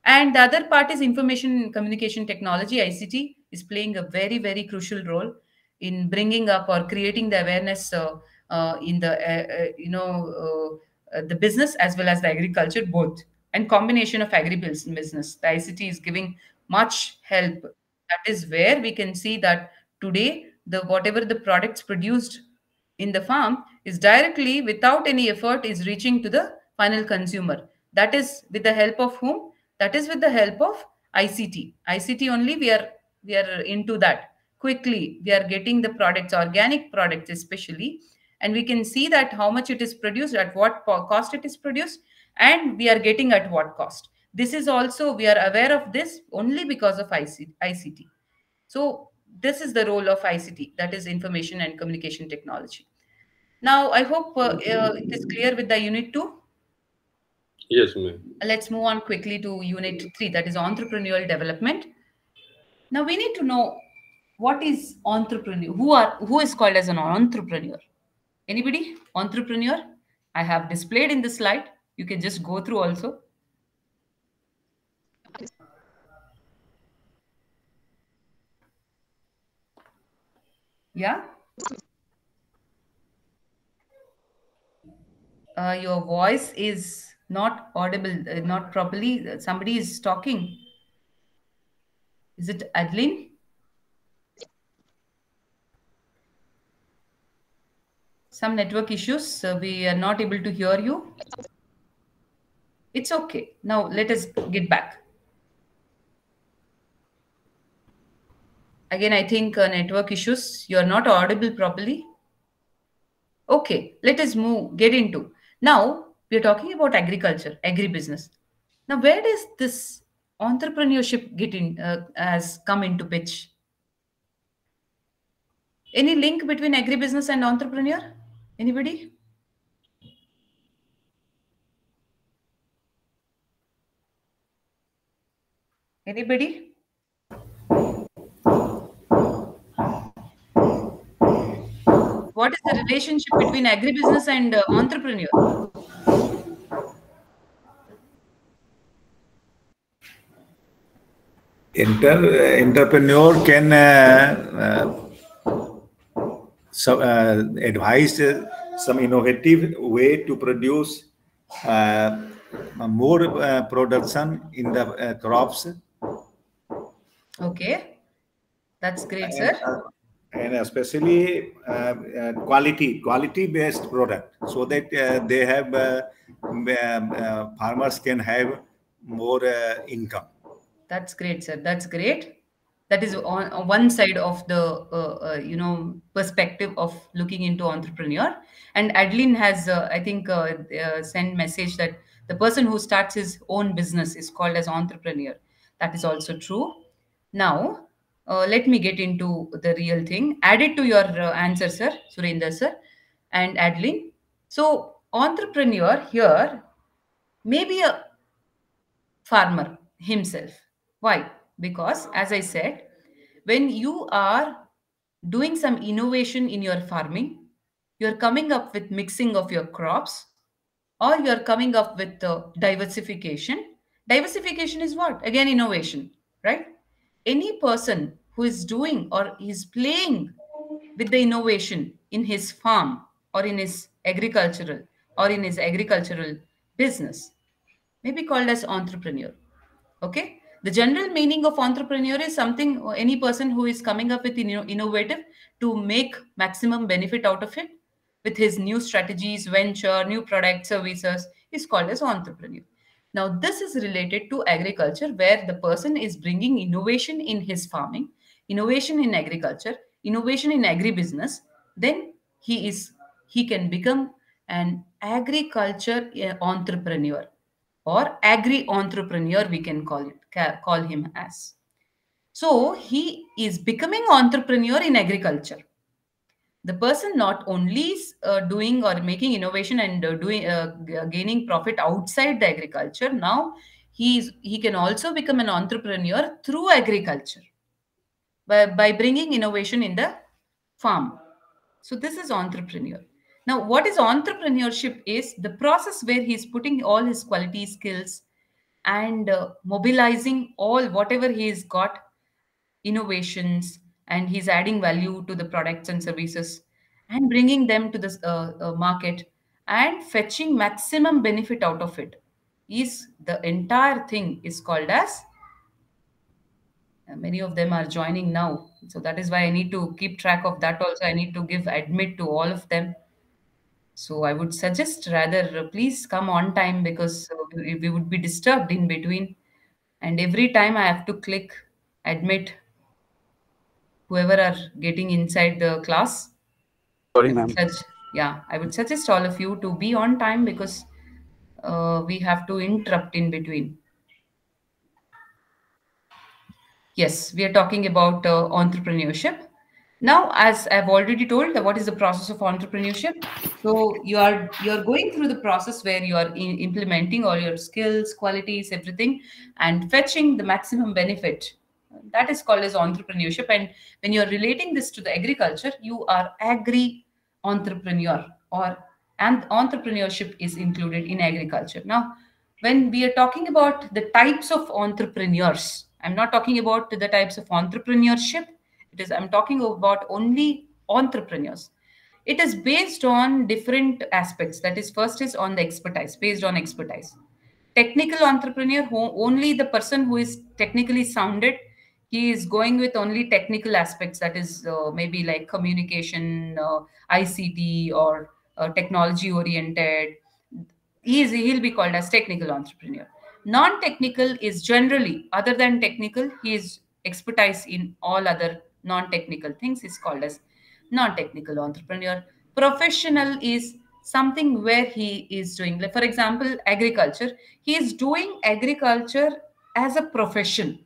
Speaker 1: And the other part is information and communication technology. ICT is playing a very, very crucial role in bringing up or creating the awareness in the the business as well as the agriculture both, and combination of agribusiness. The ICT is giving much help. That is where we can see that today the whatever the products produced in the farm is directly, without any effort, is reaching to the final consumer. That is with the help of whom? That is with the help of ICT. ICT only, we are into that. Quickly we are getting the products, organic products especially, and we can see that how much it is produced, at what cost it is produced, and we are getting at what cost. This is also, we are aware of this only because of ICT. So this is the role of ICT, that is information and communication technology. Now, I hope it is clear with the unit 2.
Speaker 2: Yes, ma'am.
Speaker 1: Let's move on quickly to unit 3, that is entrepreneurial development. Now, we need to know what is entrepreneur. Who is called as an entrepreneur? Anybody? Entrepreneur? I have displayed in the slide. You can just go through also. Yeah. Your voice is not audible, not properly. Somebody is talking. Is it Adeline? Some network issues. We are not able to hear you. It's okay. Now let us get back. Again, I think network issues. You are not audible properly. Okay, let us get into. Now, we are talking about agriculture, agribusiness. Now, where does this entrepreneurship has come into pitch? Any link between agribusiness and entrepreneur? Anybody? Anybody? What is the relationship between agribusiness and entrepreneur?
Speaker 3: Entrepreneur can advise some innovative way to produce more production in the crops.
Speaker 1: Okay, that's great, sir.
Speaker 3: And especially quality based product, so that they have farmers can have more income.
Speaker 1: That's great, sir. That's great. That is on one side of the perspective of looking into entrepreneur. And Adeline has, I think, sent message that the person who starts his own business is called as entrepreneur. That is also true. Now, let me get into the real thing. Add it to your answer, sir, Surinder, sir, and Adeline. So, entrepreneur here may be a farmer himself. Why? Because, as I said, when you are doing some innovation in your farming, you're coming up with mixing of your crops, or you're coming up with diversification. Diversification is what? Again, innovation, right? Any person who is doing or is playing with the innovation in his farm or in his agricultural business, may be called as entrepreneur. Okay. The general meaning of entrepreneur is something, any person who is coming up with innovative to make maximum benefit out of it with his new strategies, venture, new product, services is called as entrepreneur. Now, this is related to agriculture where the person is bringing innovation in his farming, innovation in agriculture, innovation in agribusiness. Then he can become an agriculture entrepreneur or agri entrepreneur, we can call him as. So he is becoming entrepreneur in agriculture. The person not only is doing or making innovation and gaining profit outside the agriculture. Now he can also become an entrepreneur through agriculture by bringing innovation in the farm. So this is entrepreneur. Now, what is entrepreneurship is the process where he's putting all his quality skills and mobilizing all whatever he's got, innovations, and he's adding value to the products and services and bringing them to the market and fetching maximum benefit out of it. Is the entire thing is called as, many of them are joining now, so that is why I need to keep track of that also. I need to give admit to all of them. So I would suggest rather please come on time, because we would be disturbed in between, and every time I have to click admit whoever are getting inside the class.
Speaker 4: Sorry,
Speaker 1: I would
Speaker 4: ma'am.
Speaker 1: yeah, I would suggest all of you to be on time, because we have to interrupt in between. Yes, we are talking about entrepreneurship. Now, as I've already told, what is the process of entrepreneurship? So you're going through the process where you are implementing all your skills, qualities, everything, and fetching the maximum benefit. That is called as entrepreneurship. And when you're relating this to the agriculture, you are agri entrepreneur, or and entrepreneurship is included in agriculture. Now, when we are talking about the types of entrepreneurs, I'm not talking about the types of entrepreneurship. It is, I'm talking about only entrepreneurs. It is based on different aspects. That is, first is on the expertise, based on expertise. Technical entrepreneur, who only the person who is technically sounded, he is going with only technical aspects. That is maybe like communication, ICT, or technology oriented. He'll be called as technical entrepreneur. Non-technical is generally, other than technical, he is expertise in all other non-technical things, is called as non-technical entrepreneur. Professional is something where he is doing, like for example, agriculture. He is doing agriculture as a profession,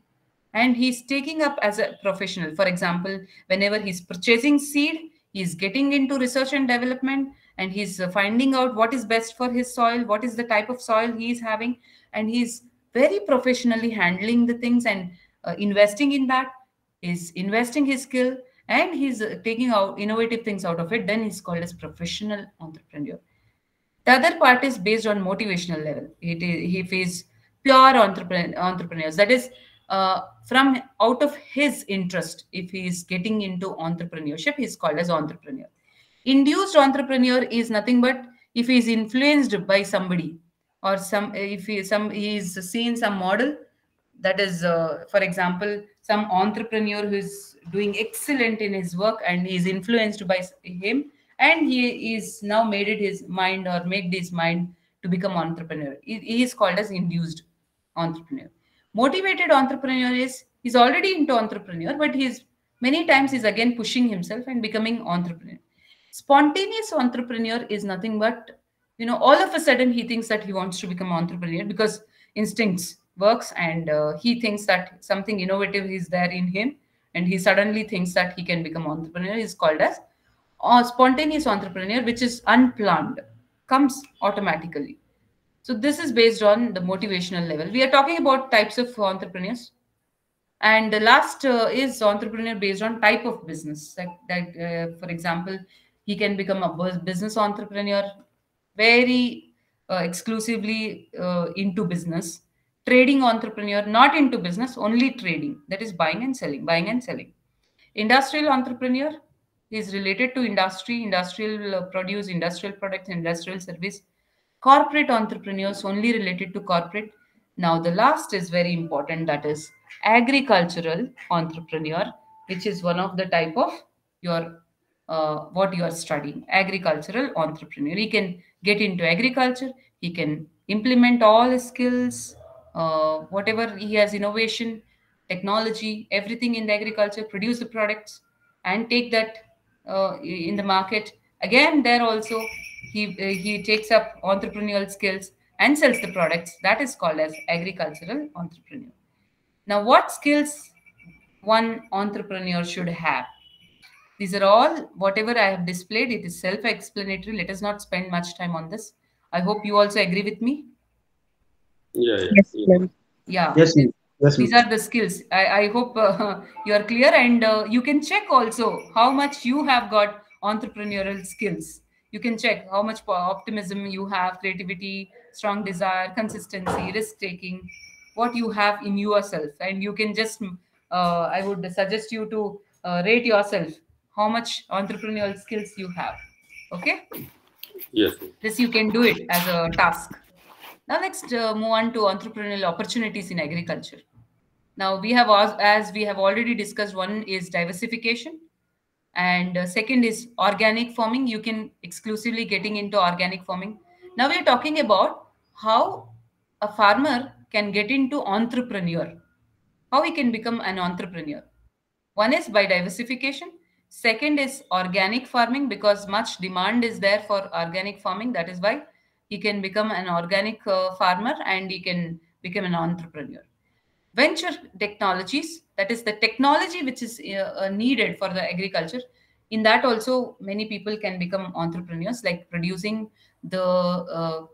Speaker 1: and he's taking up as a professional. For example, whenever he's purchasing seed, he's getting into research and development, and he's finding out what is best for his soil, what is the type of soil he is having, and he's very professionally handling the things and investing in that, is investing his skill, and he's taking out innovative things out of it. Then he's called as professional entrepreneur. The other part is based on motivational level. If he's pure entrepreneurs, that is from out of his interest. If he is getting into entrepreneurship, he's called as entrepreneur. Induced entrepreneur is nothing but if he is influenced by somebody, or some, if he is seen some model. That is, for example, some entrepreneur who is doing excellent in his work and he is influenced by him, and he is now made it his mind, or made his mind to become entrepreneur. He is called as induced entrepreneur. Motivated entrepreneur is he's already into entrepreneur, but he's many times he's again pushing himself and becoming entrepreneur. Spontaneous entrepreneur is nothing but, all of a sudden he thinks that he wants to become entrepreneur because instincts works, and he thinks that something innovative is there in him, and he suddenly thinks that he can become entrepreneur. Is called as spontaneous entrepreneur, which is unplanned, comes automatically. So this is based on the motivational level. We are talking about types of entrepreneurs. And the last is entrepreneur based on type of business. For example, he can become a business entrepreneur, very exclusively into business. Trading entrepreneur, not into business, only trading. That is buying and selling, buying and selling. Industrial entrepreneur is related to industry, industrial produce, industrial products, industrial service. corporate entrepreneurs only related to corporate. Now, the last is very important, that is agricultural entrepreneur, which is one of the type of your what you are studying. Agricultural entrepreneur, he can get into agriculture, he can implement all his skills, whatever he has, innovation, technology, everything in the agriculture, produce the products and take that in the market. Again, there also he takes up entrepreneurial skills and sells the products. That is called as agricultural entrepreneur. Now, what skills one entrepreneur should have? These are all, whatever I have displayed, it is self-explanatory. Let us not spend much time on this. I hope you also agree with me.
Speaker 2: Yeah, yeah,
Speaker 4: Yes,
Speaker 2: yeah.
Speaker 4: ma'am.
Speaker 1: Yeah.
Speaker 5: Yes, ma'am. Yes,
Speaker 1: These
Speaker 5: ma'am.
Speaker 1: are the skills. I hope you are clear, and you can check also how much you have got entrepreneurial skills. You can check how much optimism you have, creativity, strong desire, consistency, risk taking, what you have in yourself. And you can just, I would suggest you to rate yourself how much entrepreneurial skills you have. Okay?
Speaker 2: Yes, ma'am.
Speaker 1: This you can do it as a task. Now, let's move on to entrepreneurial opportunities in agriculture. Now we have, as we have already discussed, one is diversification, and second is organic farming. You can exclusively getting into organic farming. Now we are talking about how a farmer can get into entrepreneur, how he can become an entrepreneur. One is by diversification. Second is organic farming, because much demand is there for organic farming. That is why he can become an organic farmer and he can become an entrepreneur. Venture technologies, that is the technology which is needed for the agriculture. In that also, many people can become entrepreneurs, like producing the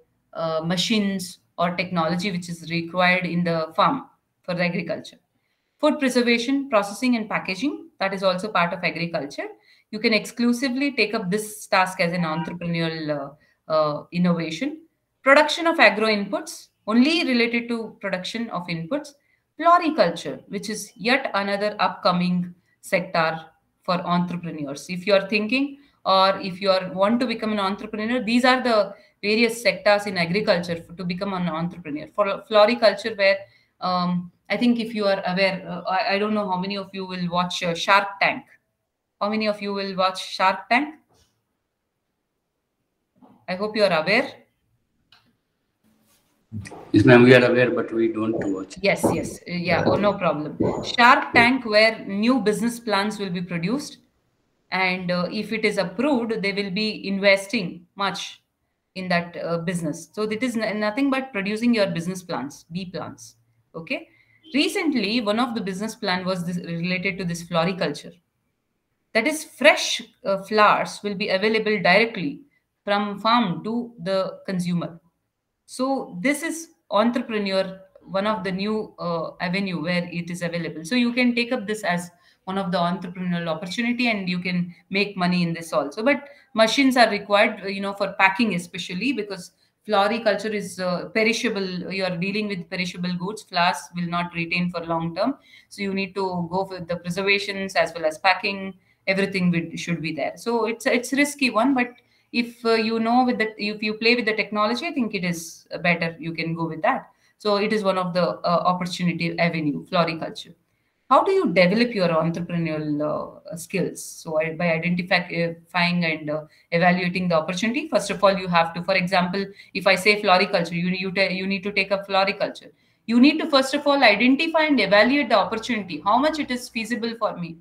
Speaker 1: machines or technology which is required in the farm for the agriculture. Food preservation, processing, and packaging, that is also part of agriculture. You can exclusively take up this task as an entrepreneurial innovation. Production of agro inputs, only related to production of inputs. Floriculture, which is yet another upcoming sector for entrepreneurs. If you are thinking, or if you are want to become an entrepreneur, these are the various sectors in agriculture to become an entrepreneur. For floriculture, where I think if you are aware, I don't know how many of you will watch Shark Tank. How many of you will watch Shark Tank? I hope you are aware.
Speaker 6: Yes, ma'am, we are aware, but we don't watch.
Speaker 1: Yes, yes. Yeah, oh, no problem. Shark Tank, where new business plans will be produced. And if it is approved, they will be investing much in that business. So it is nothing but producing your business plans, B plans. Okay. Recently, one of the business plan was related to this floriculture. That is, fresh flowers will be available directly from farm to the consumer. So this is entrepreneur, one of the new avenue where it is available. So you can take up this as one of the entrepreneurial opportunity, and you can make money in this also. But machines are required, for packing, especially because floriculture is perishable. You are dealing with perishable goods. Flowers will not retain for long term. So you need to go with the preservations as well as packing. Everything should be there. So it's risky one, but if if you play with the technology, I think it is better. You can go with that. So it is one of the opportunity avenue, floriculture. How do you develop your entrepreneurial skills? So by identifying and evaluating the opportunity, first of all, you have to, for example, if I say floriculture, you need to take up floriculture. You need to first of all identify and evaluate the opportunity. How much it is feasible for me?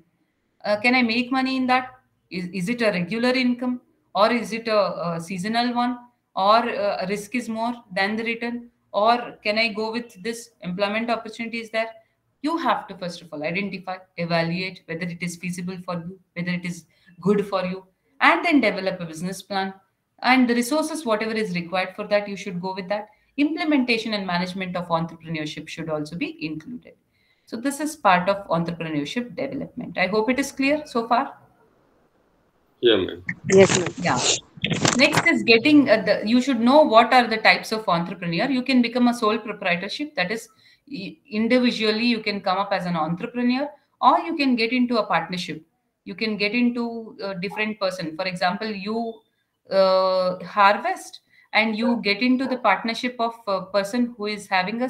Speaker 1: Can I make money in that? Is it a regular income, or is it a seasonal one, or risk is more than the return, or can I go with this employment opportunity is there? You have to first of all identify, evaluate whether it is feasible for you, whether it is good for you, and then develop a business plan. And the resources, whatever is required for that, you should go with that. Implementation and management of entrepreneurship should also be included. So this is part of entrepreneurship development. I hope it is clear so far.
Speaker 2: Yeah, ma'am.
Speaker 4: Yes, ma'am.
Speaker 1: Yeah. Next is getting you should know what are the types of entrepreneur. You can become a sole proprietorship. That is, individually you can come up as an entrepreneur, or you can get into a partnership. You can get into a different person. For example, you harvest and you get into the partnership of a person who is having a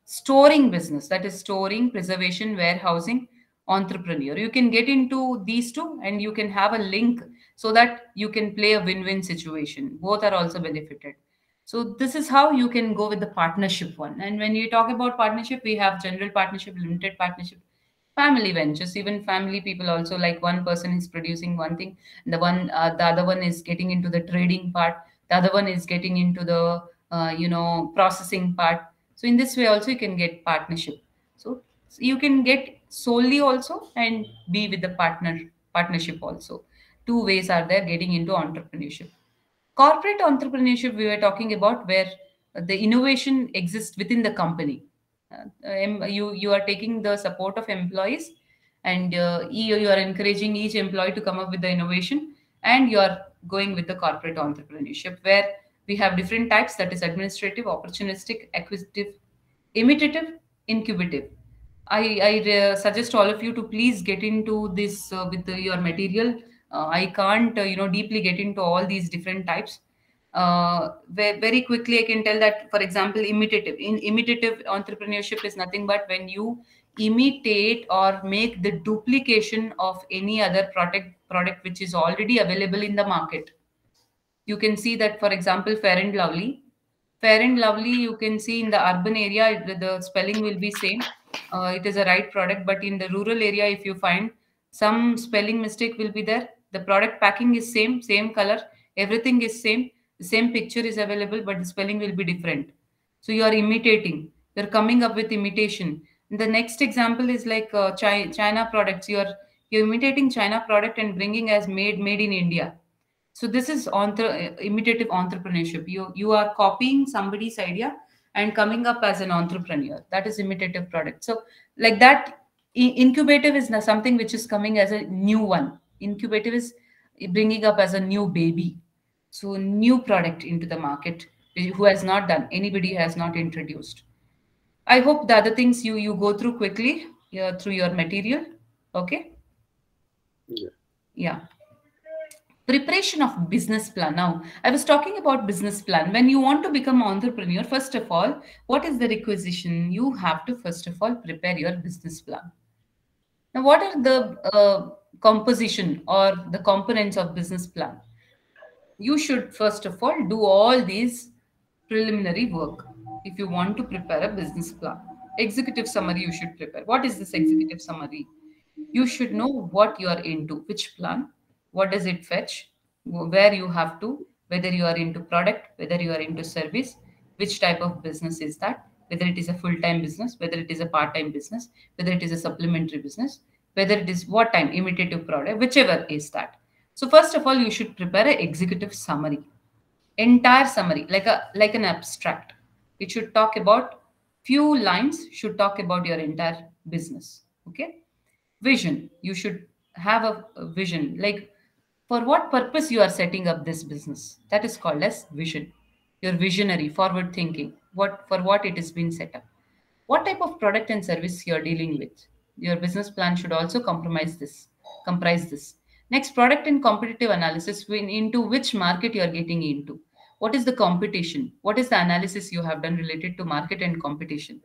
Speaker 1: storing business, that is storing, preservation, warehousing, entrepreneur. You can get into these two and you can have a link so that you can play a win-win situation. Both are also benefited. So this is how you can go with the partnership one. And when you talk about partnership, we have general partnership, limited partnership, family ventures. Even family people also, like one person is producing one thing, the other one is getting into the trading part, the other one is getting into the processing part. So in this way also you can get partnership. So you can get solely also and be with the partnership also. Two ways are there getting into entrepreneurship. Corporate entrepreneurship we were talking about, where the innovation exists within the company. You are taking the support of employees, and you are encouraging each employee to come up with the innovation, and you are going with the corporate entrepreneurship, where we have different types, that is administrative, opportunistic, acquisitive, imitative, incubative. I suggest all of you to please get into this with your material. I can't deeply get into all these different types. Very quickly I can tell that, for example, imitative entrepreneurship is nothing but when you imitate or make the duplication of any other product which is already available in the market. You can see that, for example, Fair and Lovely, you can see in the urban area, the spelling will be same. It is a right product, but in the rural area, if you find some spelling mistake will be there. The product packing is same color, everything is same, the same picture is available, but the spelling will be different. So you are imitating, you're coming up with imitation. The next example is like China products. You're imitating China product and bringing as made in India. So this is imitative entrepreneurship. You are copying somebody's idea and coming up as an entrepreneur. That is imitative product. So like that, incubative is something which is coming as a new one. Incubative is bringing up as a new baby. So new product into the market who has not done, anybody has not introduced. I hope the other things you go through quickly through your material. Okay.
Speaker 2: Yeah.
Speaker 1: Yeah. Preparation of business plan. Now I was talking about business plan. When you want to become entrepreneur, first of all, what is the requisition? You have to first of all prepare your business plan. Now what are the composition or the components of business plan? You should first of all do all these preliminary work if you want to prepare a business plan. Executive summary you should prepare. What is this executive summary? You should know what you are into, which plan, what does it fetch, where you have to, whether you are into product, whether you are into service, which type of business is that, whether it is a full-time business, whether it is a part-time business, whether it is a supplementary business, whether it is what time, imitative product, whichever is that. So first of all, you should prepare an executive summary, entire summary, like an abstract. It should talk about few lines, should talk about your entire business. Okay. Vision. You should have a vision, like for what purpose you are setting up this business. That is called as vision. You're visionary, forward thinking, what it has been set up, what type of product and service you're dealing with. Your business plan should also comprise this. Next, product and competitive analysis, into which market you are getting into, what is the competition, what is the analysis you have done related to market and competition.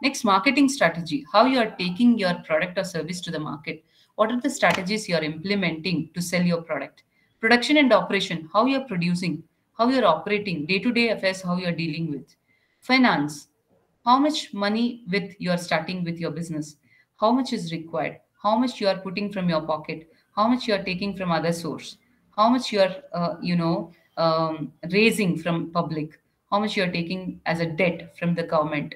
Speaker 1: Next, marketing strategy, how you are taking your product or service to the market. What are the strategies you are implementing to sell your product? Production and operation, how you are producing, how you are operating, day-to-day affairs, how you are dealing with. Finance, how much money with you are starting with your business, how much is required, how much you are putting from your pocket, how much you are taking from other source, how much you are raising from public, how much you are taking as a debt from the government,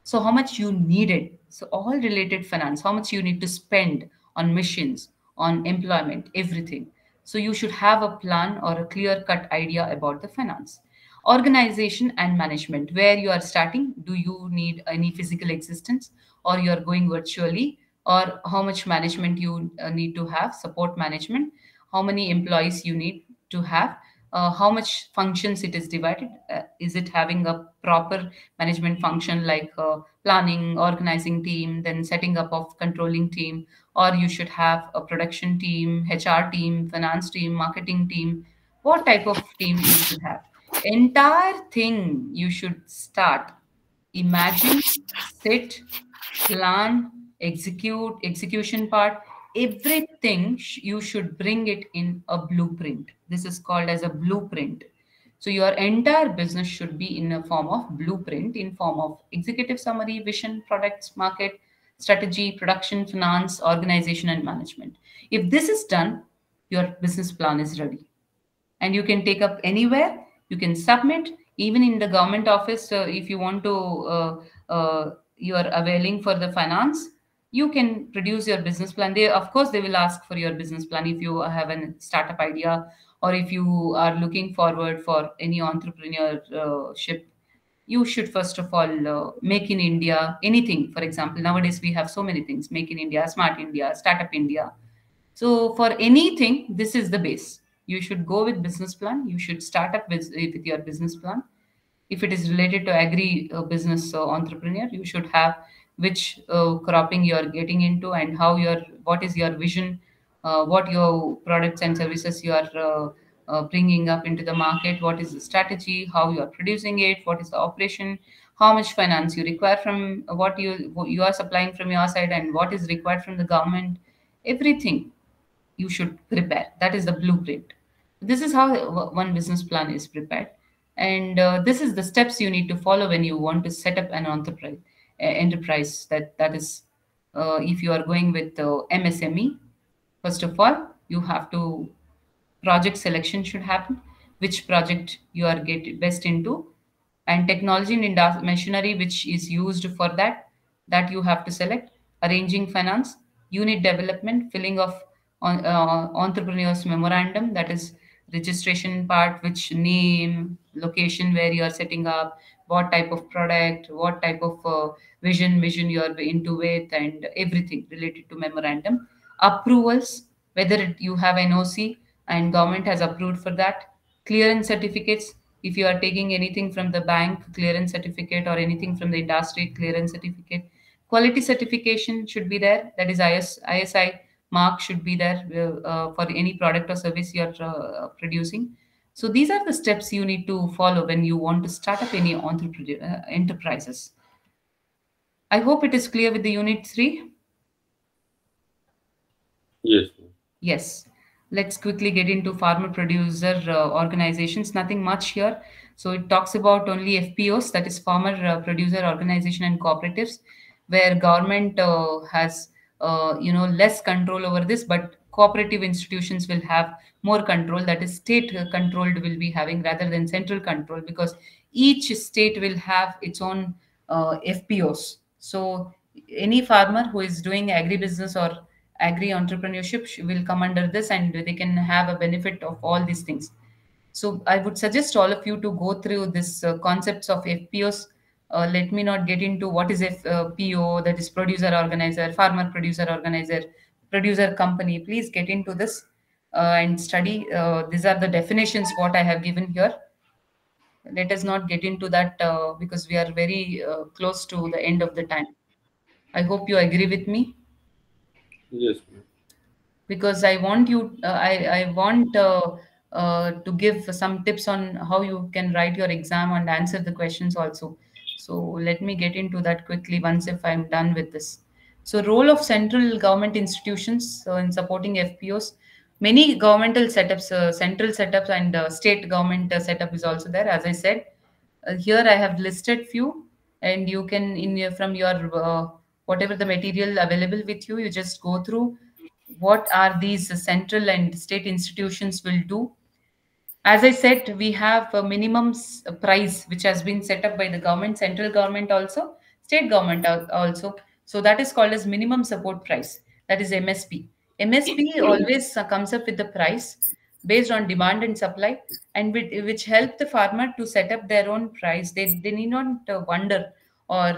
Speaker 1: so how much you needed, so all related finance, how much you need to spend on missions, on employment, everything. So you should have a plan or a clear cut idea about the finance. Organization and management, where you are starting, do you need any physical existence, or you are going virtually, or how much management you need to have, support management, how many employees you need to have, how much functions it is divided, is it having a proper management function like planning, organizing team, then setting up of controlling team, or you should have a production team, HR team, finance team, marketing team, what type of team you should have. entire thing you should start. Imagine, sit, plan, execution part, everything you should bring it in a blueprint. This is called as a blueprint. So your entire business should be in a form of blueprint, in form of executive summary, vision, products, market, strategy, production, finance, organization, and management. If this is done, your business plan is ready and you can take up anywhere. You can submit even in the government office. If you want to you are availing for the finance, you can produce your business plan. They, of course, they will ask for your business plan if you have a startup idea, or if you are looking forward for any entrepreneurship. You should first of all make in India anything. For example, nowadays we have so many things: make in India, smart India, startup India. So for anything, this is the base. You should go with business plan. You should start up with your business plan. If it is related to agri business entrepreneur, you should have which cropping you are getting into, and how your what is your vision, what your products and services you are bringing up into the market, what is the strategy, how you are producing it, what is the operation, how much finance you require from what you are supplying from your side, and what is required from the government. Everything you should prepare. That is the blueprint. This is how one business plan is prepared, and this is the steps you need to follow when you want to set up an enterprise. That is, if you are going with MSME, first of all, you have to project selection should happen, which project you are get best into, and technology and machinery which is used for that you have to select. Arranging finance, unit development, filling of entrepreneurs memorandum, that is registration part, which name, location where you are setting up, what type of product, what type of vision you are into with, and everything related to memorandum. Approvals, whether you have NOC and government has approved for that. Clearance certificates, if you are taking anything from the bank, clearance certificate, or anything from the industry, clearance certificate. Quality certification should be there, that is ISI mark should be there for any product or service you are producing. So these are the steps you need to follow when you want to start up any enterprises. I hope it is clear with the unit 3.
Speaker 2: Yes, ma'am.
Speaker 1: Yes, let's quickly get into farmer producer organizations. Nothing much here. So it talks about only FPOs, that is farmer producer organization and cooperatives, where government has less control over this, but cooperative institutions will have more control. That is state controlled will be having rather than central control, because each state will have its own FPOs. So any farmer who is doing agribusiness or agri entrepreneurship will come under this, and they can have a benefit of all these things. So I would suggest all of you to go through this concepts of FPOs. Let me not get into what is FPO, that is producer organizer, farmer producer organizer, producer company. Please get into this and study. These are the definitions what I have given here. Let us not get into that because we are very close to the end of the time. I hope you agree with me,
Speaker 2: Yes, ma'am.
Speaker 1: because I want you, I want to give some tips on how you can write your exam and answer the questions also. So let me get into that quickly once if I'm done with this. So role of central government institutions in supporting FPOs. Many governmental setups, central setups and state government setup is also there. As I said, here I have listed few, and you can from your whatever the material available with you, you just go through what are these central and state institutions will do. As I said, we have a minimum price which has been set up by the government, central government also, state government also. So that is called as minimum support price. That is MSP. MSP always comes up with the price based on demand and supply, and which help the farmer to set up their own price. They need not wonder or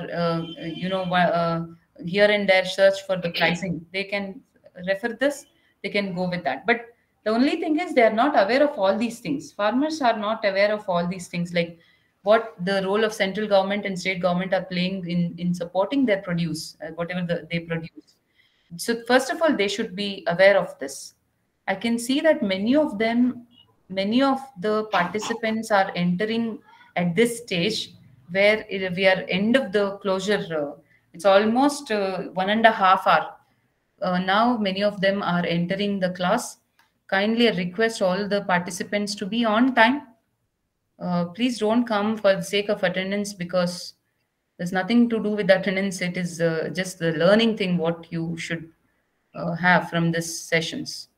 Speaker 1: here and there search for the pricing. They can refer this. They can go with that. But the only thing is they are not aware of all these things. Farmers are not aware of all these things, like what the role of central government and state government are playing in supporting their produce, whatever they produce. So first of all, they should be aware of this. I can see that many of them many of the participants are entering at this stage where we are end of the closure. It's almost 1.5 hour. Now many of them are entering the class. Kindly request all the participants to be on time. Please don't come for the sake of attendance, because there's nothing to do with attendance. It is just the learning thing what you should have from this sessions.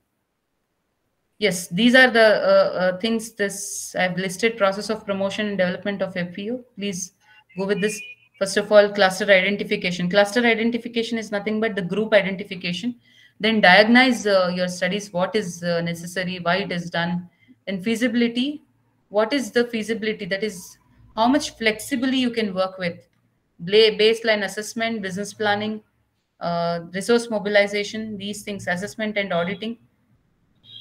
Speaker 1: Yes, these are the things this I've listed. Process of promotion and development of FPO. Please go with this. First of all, cluster identification. Cluster identification is nothing but the group identification. Then diagnose your studies, what is necessary, why it is done. Then feasibility. What is the feasibility? That is how much flexibly you can work with. Baseline assessment, business planning, resource mobilization, these things, assessment and auditing.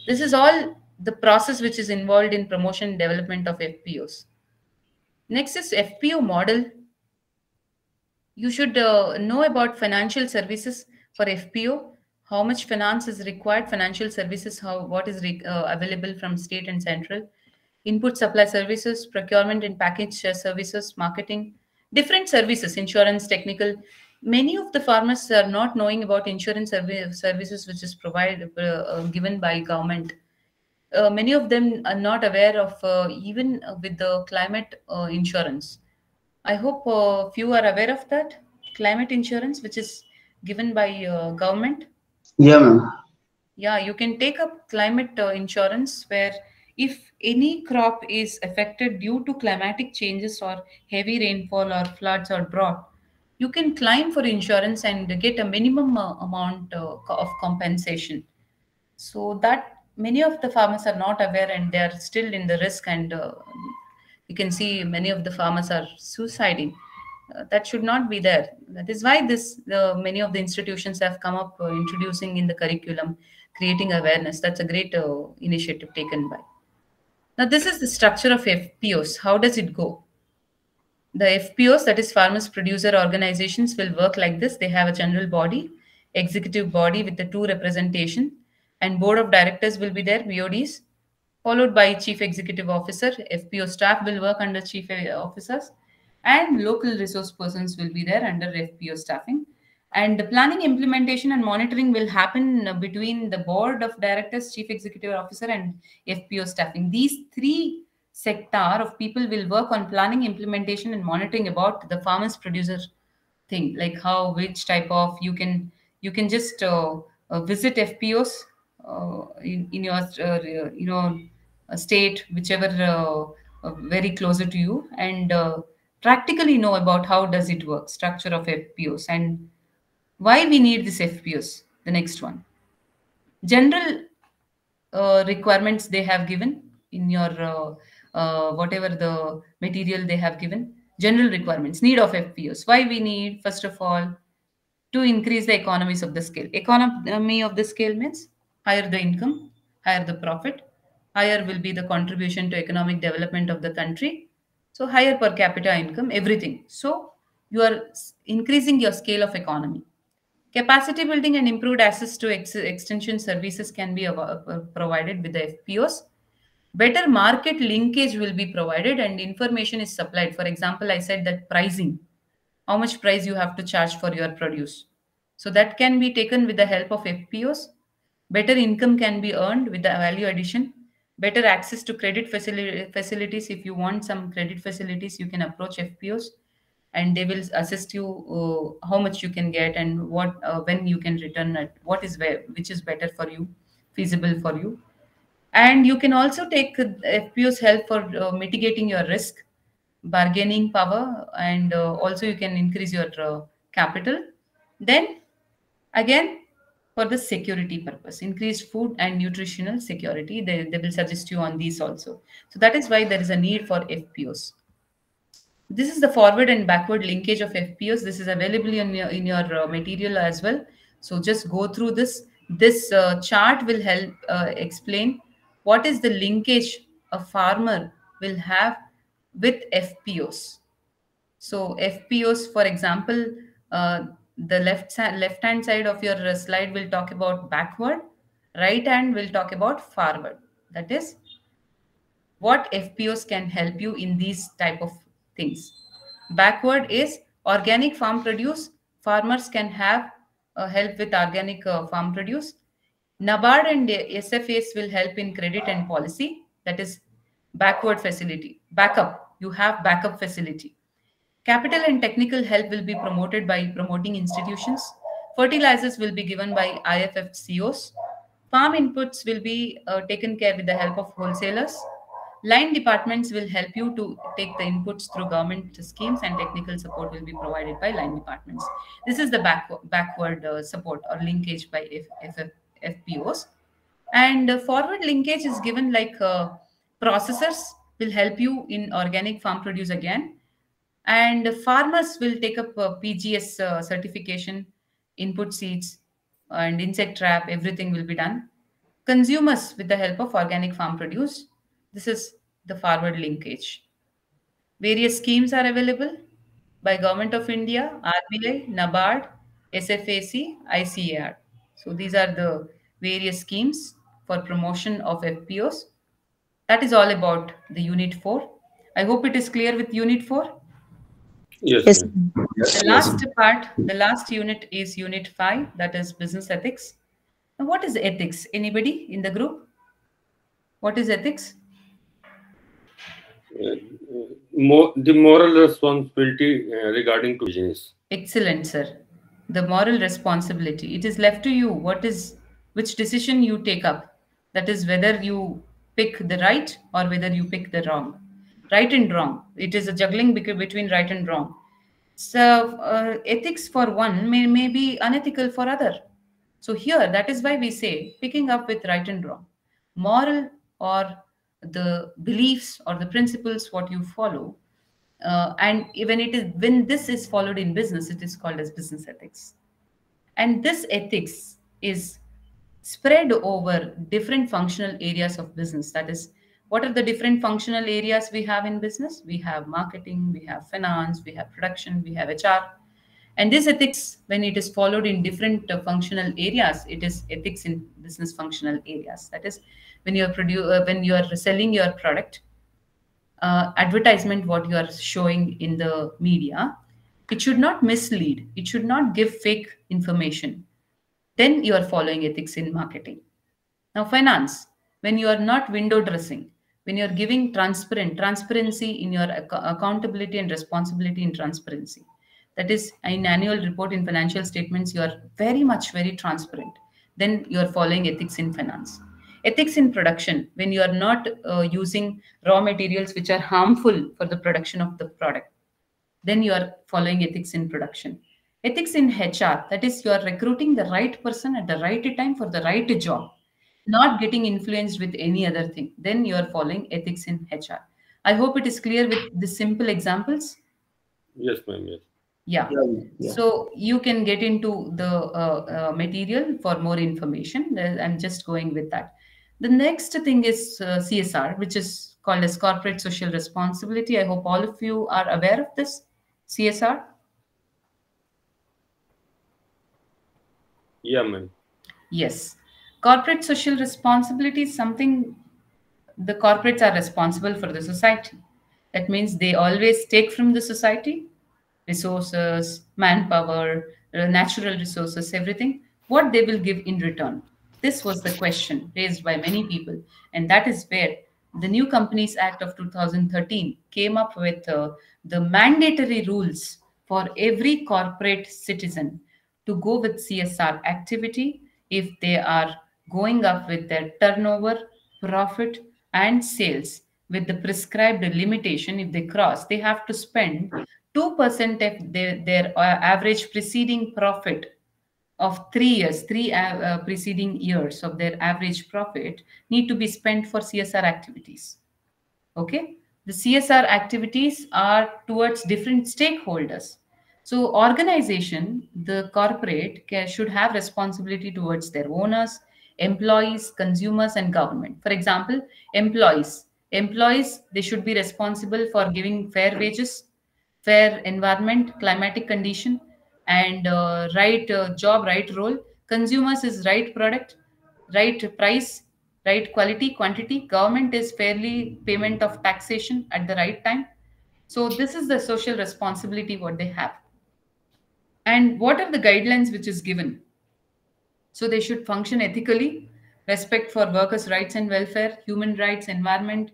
Speaker 1: This is all the process which is involved in promotion and development of FPOs. Next is FPO model. You should know about financial services for FPO, how much finance is required, financial services, what is available from state and central, input supply services, procurement and package services, marketing, different services, insurance, technical. Many of the farmers are not knowing about insurance services which is provided given by government. Many of them are not aware of even with the climate insurance. I hope few are aware of that climate insurance which is given by government.
Speaker 5: Yeah, ma'am.
Speaker 1: Yeah, you can take up climate insurance where if any crop is affected due to climatic changes or heavy rainfall or floods or drought, you can claim for insurance and get a minimum amount of compensation. So that many of the farmers are not aware and they are still in the risk, and you can see many of the farmers are suiciding. That should not be there. That is why this many of the institutions have come up introducing in the curriculum, creating awareness. That's a great initiative taken by. Now this is the structure of FPOs. How does it go? The FPOs, that is farmers producer organizations, will work like this. They have a general body, executive body with the two representation, and board of directors will be there, BODs, followed by chief executive officer. FPO staff will work under chief officers, and local resource persons will be there under FPO staffing. And the planning, implementation, and monitoring will happen between the board of directors, chief executive officer, and FPO staffing. These three sector of people will work on planning, implementation, and monitoring about the farmers producer thing, like how which type of you can just visit FPOs in your state, whichever very closer to you, and practically know about how does it work, structure of FPOs, and why we need this FPOs. The next one, general requirements they have given in your whatever the material they have given. General requirements, need of FPOs. Why we need? First of all, to increase the economies of the scale. Economy of the scale means higher the income, higher the profit, higher will be the contribution to economic development of the country. So higher per capita income, everything. So you are increasing your scale of economy. Capacity building and improved access to extension services can be provided with the FPOs. Better market linkage will be provided and information is supplied. For example, I said that pricing, how much price you have to charge for your produce. So that can be taken with the help of FPOs. Better income can be earned with the value addition. Better access to credit facilities. If you want some credit facilities, you can approach FPOs and they will assist you how much you can get and what when you can return it, what is where, which is better for you, feasible for you. And you can also take FPO's help for mitigating your risk, bargaining power, and also you can increase your capital. Then again, for the security purpose, increased food and nutritional security, they will suggest you on these also. So that is why there is a need for FPOs. This is the forward and backward linkage of FPOs. This is available in your material as well. So just go through this. This chart will help explain what is the linkage a farmer will have with FPOs. So FPOs, for example, the left hand side of your slide will talk about backward, right hand will talk about forward. That is What FPOs can help you in these type of things? Backward is organic farm produce. Farmers can have help with organic farm produce. NABARD and SFAs will help in credit and policy. That is backward facility. Backup. You have backup facility. Capital and technical help will be promoted by promoting institutions. Fertilizers will be given by IFFCOs. Farm inputs will be taken care with the help of wholesalers. Line departments will help you to take the inputs through government schemes, and technical support will be provided by line departments. This is the backward support or linkage by FPOs. And forward linkage is given like processors will help you in organic farm produce again, and farmers will take up PGS certification, input seeds, and insect trap, everything will be done. Consumers with the help of organic farm produce. This is the forward linkage. Various schemes are available by Government of India, RBI, NABARD, SFAC, ICAR. So these are the various schemes for promotion of FPOs. That is all about the Unit 4. I hope it is clear with Unit 4.
Speaker 2: Yes,
Speaker 4: Yes,
Speaker 2: ma'am.
Speaker 4: ma'am.
Speaker 1: The last part, the last unit is Unit 5, that is business ethics. Now, what is ethics? Anybody in the group? What is ethics?
Speaker 2: The moral responsibility regarding to business.
Speaker 1: Excellent, sir. The moral responsibility. It is left to you. Which decision you take up? That is whether you pick the right or whether you pick the wrong. Right and wrong. It is a juggling between right and wrong. So ethics for one may be unethical for other. So here, that is why we say picking up with right and wrong. Moral or the beliefs or the principles what you follow, and even when this is followed in business, it is called as business ethics. And this ethics is spread over different functional areas of business. That is, what are the different functional areas we have in business? We have marketing, we have finance, we have production, we have HR. And this ethics, when it is followed in different functional areas, it is ethics in business functional areas. That is, when when you are selling your product, advertisement what you are showing in the media, it should not mislead, it should not give fake information. Then you are following ethics in marketing. Now finance, when you are not window dressing, when you are giving transparency in your accountability and responsibility in transparency, that is in annual report, in financial statements, you are very transparent, then you are following ethics in finance. Ethics in production, when you are not using raw materials which are harmful for the production of the product, then you are following ethics in production. Ethics in HR, that is, you are recruiting the right person at the right time for the right job, not getting influenced with any other thing. Then you are following ethics in HR. I hope it is clear with the simple examples.
Speaker 2: Yes, ma'am. Yes.
Speaker 1: Yeah.
Speaker 5: Yeah.
Speaker 1: So you can get into the material for more information. I'm just going with that. The next thing is CSR, which is called as corporate social responsibility. I hope all of you are aware of this CSR.
Speaker 2: Yeah, ma'am.
Speaker 1: Yes. Corporate social responsibility is something the corporates are responsible for the society. That means they always take from the society resources, manpower, natural resources, everything, what they will give in return. This was the question raised by many people. And that is where the New Companies Act of 2013 came up with the mandatory rules for every corporate citizen to go with CSR activity if they are going up with their turnover, profit, and sales with the prescribed limitation. If they cross, they have to spend 2% of their average preceding profit of 3 years, preceding years of their average profit need to be spent for CSR activities. Okay, the CSR activities are towards different stakeholders. So organization, the corporate should have responsibility towards their owners, employees, consumers, and government. For example, employees, they should be responsible for giving fair wages, fair environment, climatic condition, and right job, right role. Consumers is right product, right price, right? Quality, quantity, government is fairly payment of taxation at the right time. So this is the social responsibility what they have. And what are the guidelines which is given? So they should function ethically, respect for workers' rights and welfare, human rights, environment.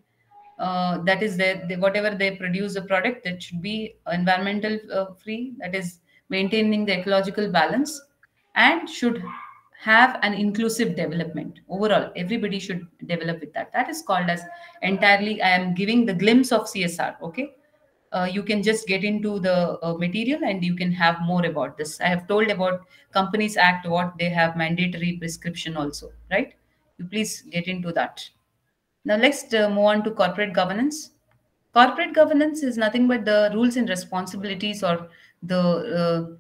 Speaker 1: That is, whatever they produce a product that should be environmental free. That is maintaining the ecological balance, and should have an inclusive development. Overall, everybody should develop with that. That is called as entirely. I am giving the glimpse of CSR. Okay, you can just get into the material and you can have more about this. I have told about Companies Act, what they have mandatory prescription also, right? You please get into that. Now let's move on to corporate governance. Corporate governance is nothing but the rules and responsibilities, or the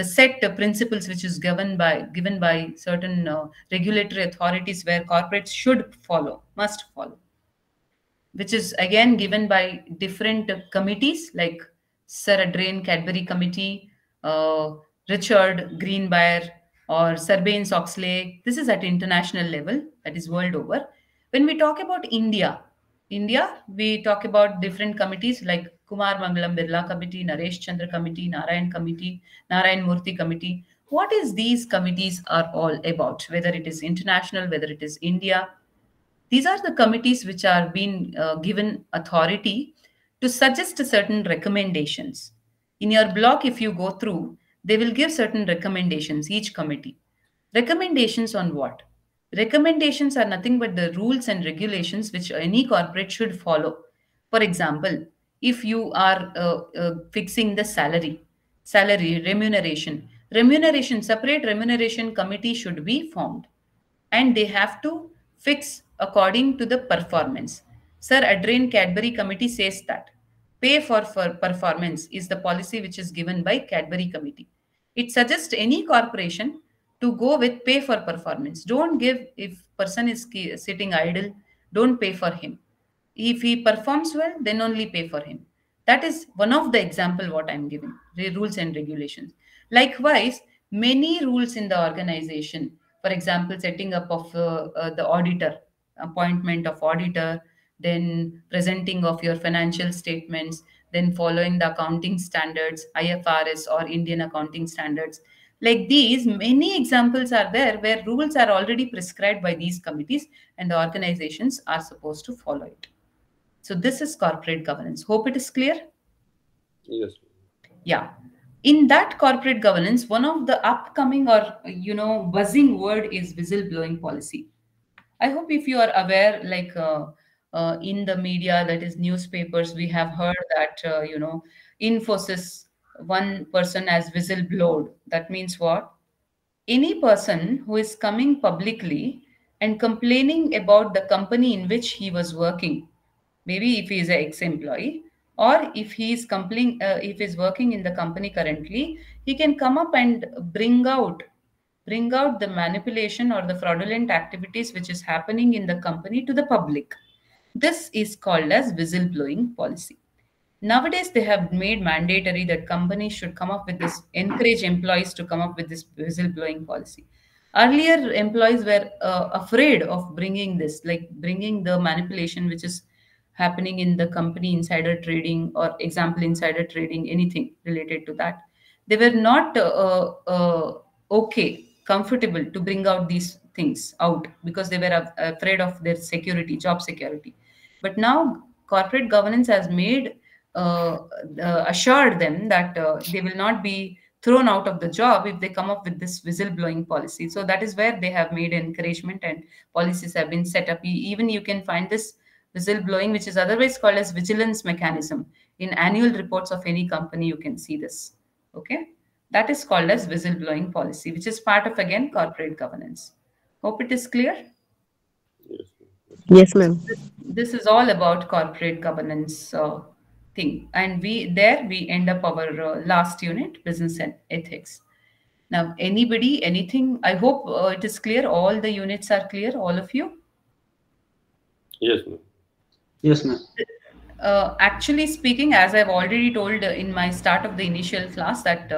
Speaker 1: set principles which is given by certain regulatory authorities where corporates should follow, must follow, which is again given by different committees like Sir Adrian Cadbury Committee, Richard Greenbrier, or Sarbanes Oxley. This is at international level, that is world over. When we talk about India, we talk about different committees like Kumar Mangalam Birla Committee, Naresh Chandra Committee, Narayan Murthy Committee. What is these committees are all about? Whether it is international, whether it is India, these are the committees which are being given authority to suggest certain recommendations. In your block, if you go through, they will give certain recommendations, each committee. Recommendations on what? Recommendations are nothing but the rules and regulations which any corporate should follow. For example, if you are fixing the remuneration, separate remuneration committee should be formed, and they have to fix according to the performance. Sir Adrian Cadbury Committee says that pay for performance is the policy which is given by Cadbury Committee. It suggests any corporation to go with pay for performance. Don't give, if person is sitting idle, don't pay for him. If he performs well, then only pay for him. That is one of the example what I'm giving, the rules and regulations. Likewise, many rules in the organization, for example, setting up of the auditor, appointment of auditor, then presenting of your financial statements, then following the accounting standards, IFRS or Indian accounting standards. Like these, many examples are there where rules are already prescribed by these committees and the organizations are supposed to follow it. So this is corporate governance. Hope it is clear.
Speaker 2: Yes.
Speaker 1: Yeah. In that corporate governance, one of the upcoming or buzzing word is whistleblowing policy. I hope if you are aware, like in the media, that is newspapers, we have heard that Infosys, one person has whistleblowed. That means what? Any person who is coming publicly and complaining about the company in which he was working, maybe if he is an ex-employee, or if he is complaining, if he is working in the company currently, he can come up and bring out the manipulation or the fraudulent activities which is happening in the company to the public. This is called as whistleblowing policy. Nowadays, they have made mandatory that companies should come up with this, encourage employees to come up with this whistleblowing policy. Earlier, employees were afraid of bringing this, like bringing the manipulation which is happening in the company, insider trading, or example, insider trading, anything related to that. They were not comfortable to bring out these things out because they were afraid of their security, job security. But now corporate governance has made assured them that they will not be thrown out of the job if they come up with this whistleblowing policy. So that is where they have made encouragement and policies have been set up. Even you can find this whistleblowing, which is otherwise called as vigilance mechanism, in annual reports of any company. You can see this. Okay, that is called as whistleblowing policy, which is part of, again, corporate governance. Hope it is clear.
Speaker 2: Yes.
Speaker 4: Yes, ma'am.
Speaker 1: This is all about corporate governance thing, and we end up our last unit, business and ethics. Now, anybody, anything? I hope it is clear. All the units are clear. All of you.
Speaker 2: Yes, ma'am.
Speaker 5: Yes, ma'am.
Speaker 1: Actually speaking, as I've already told in my start of the initial class, that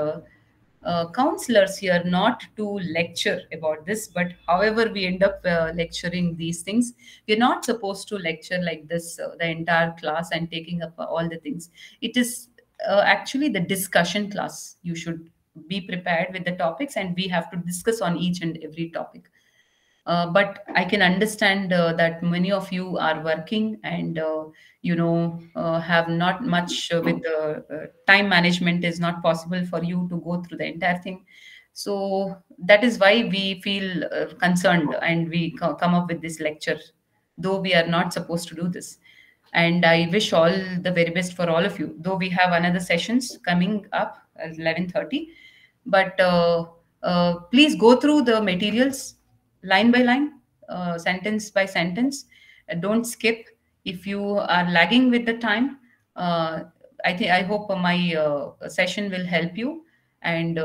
Speaker 1: counselors here not to lecture about this, but however we end up lecturing these things, we're not supposed to lecture like this the entire class and taking up all the things. It is actually the discussion class. You should be prepared with the topics, and we have to discuss on each and every topic. But I can understand that many of you are working and have not much with the time management is not possible for you to go through the entire thing. So that is why we feel concerned and we come up with this lecture, though we are not supposed to do this. And I wish all the very best for all of you, though we have another sessions coming up at 11:30. But please go through the materials line by line, sentence by sentence. Don't skip. If you are lagging with the time, uh, I hope my session will help you. And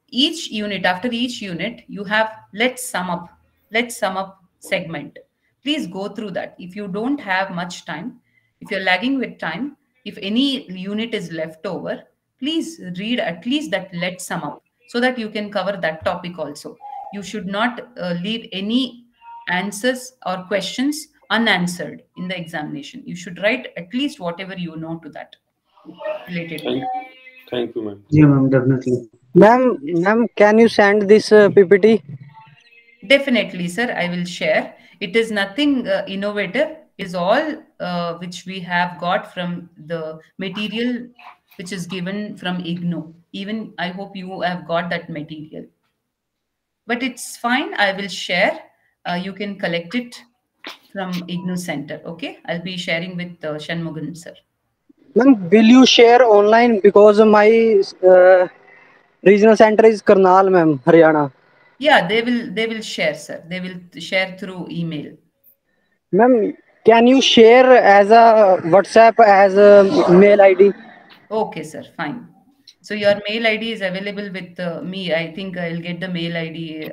Speaker 1: each unit, after each unit, you have let's sum up segment. Please go through that. If you don't have much time, if you're lagging with time, if any unit is left over, please read at least that let's sum up so that you can cover that topic also. You should not leave any answers or questions unanswered in the examination. You should write at least whatever you know to that related to
Speaker 2: Thank,
Speaker 1: that.
Speaker 2: thank you, ma'am.
Speaker 5: Yeah, ma'am, definitely.
Speaker 4: Ma'am, can you send this PPT?
Speaker 1: Definitely, sir. I will share. It is nothing innovative. Is all which we have got from the material which is given from IGNO. Even I hope you have got that material. But it's fine. I will share. You can collect it from IGNO Center. Okay. I'll be sharing with Shanmugan, sir.
Speaker 4: Ma'am, will you share online because my regional center is Karnal, ma'am, Haryana.
Speaker 1: Yeah, they will share, sir. They will share through email.
Speaker 4: Ma'am, can you share as a WhatsApp as a mail ID?
Speaker 1: Okay, sir. Fine. So your mail ID is available with me. I think I'll get the mail ID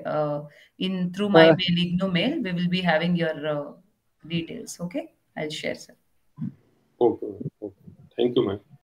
Speaker 1: in through my
Speaker 4: Uh,
Speaker 1: mail, IGNO mail. We will be having your details. Okay, I'll share, sir.
Speaker 2: Okay, ma'am. Okay. Thank you, ma'am.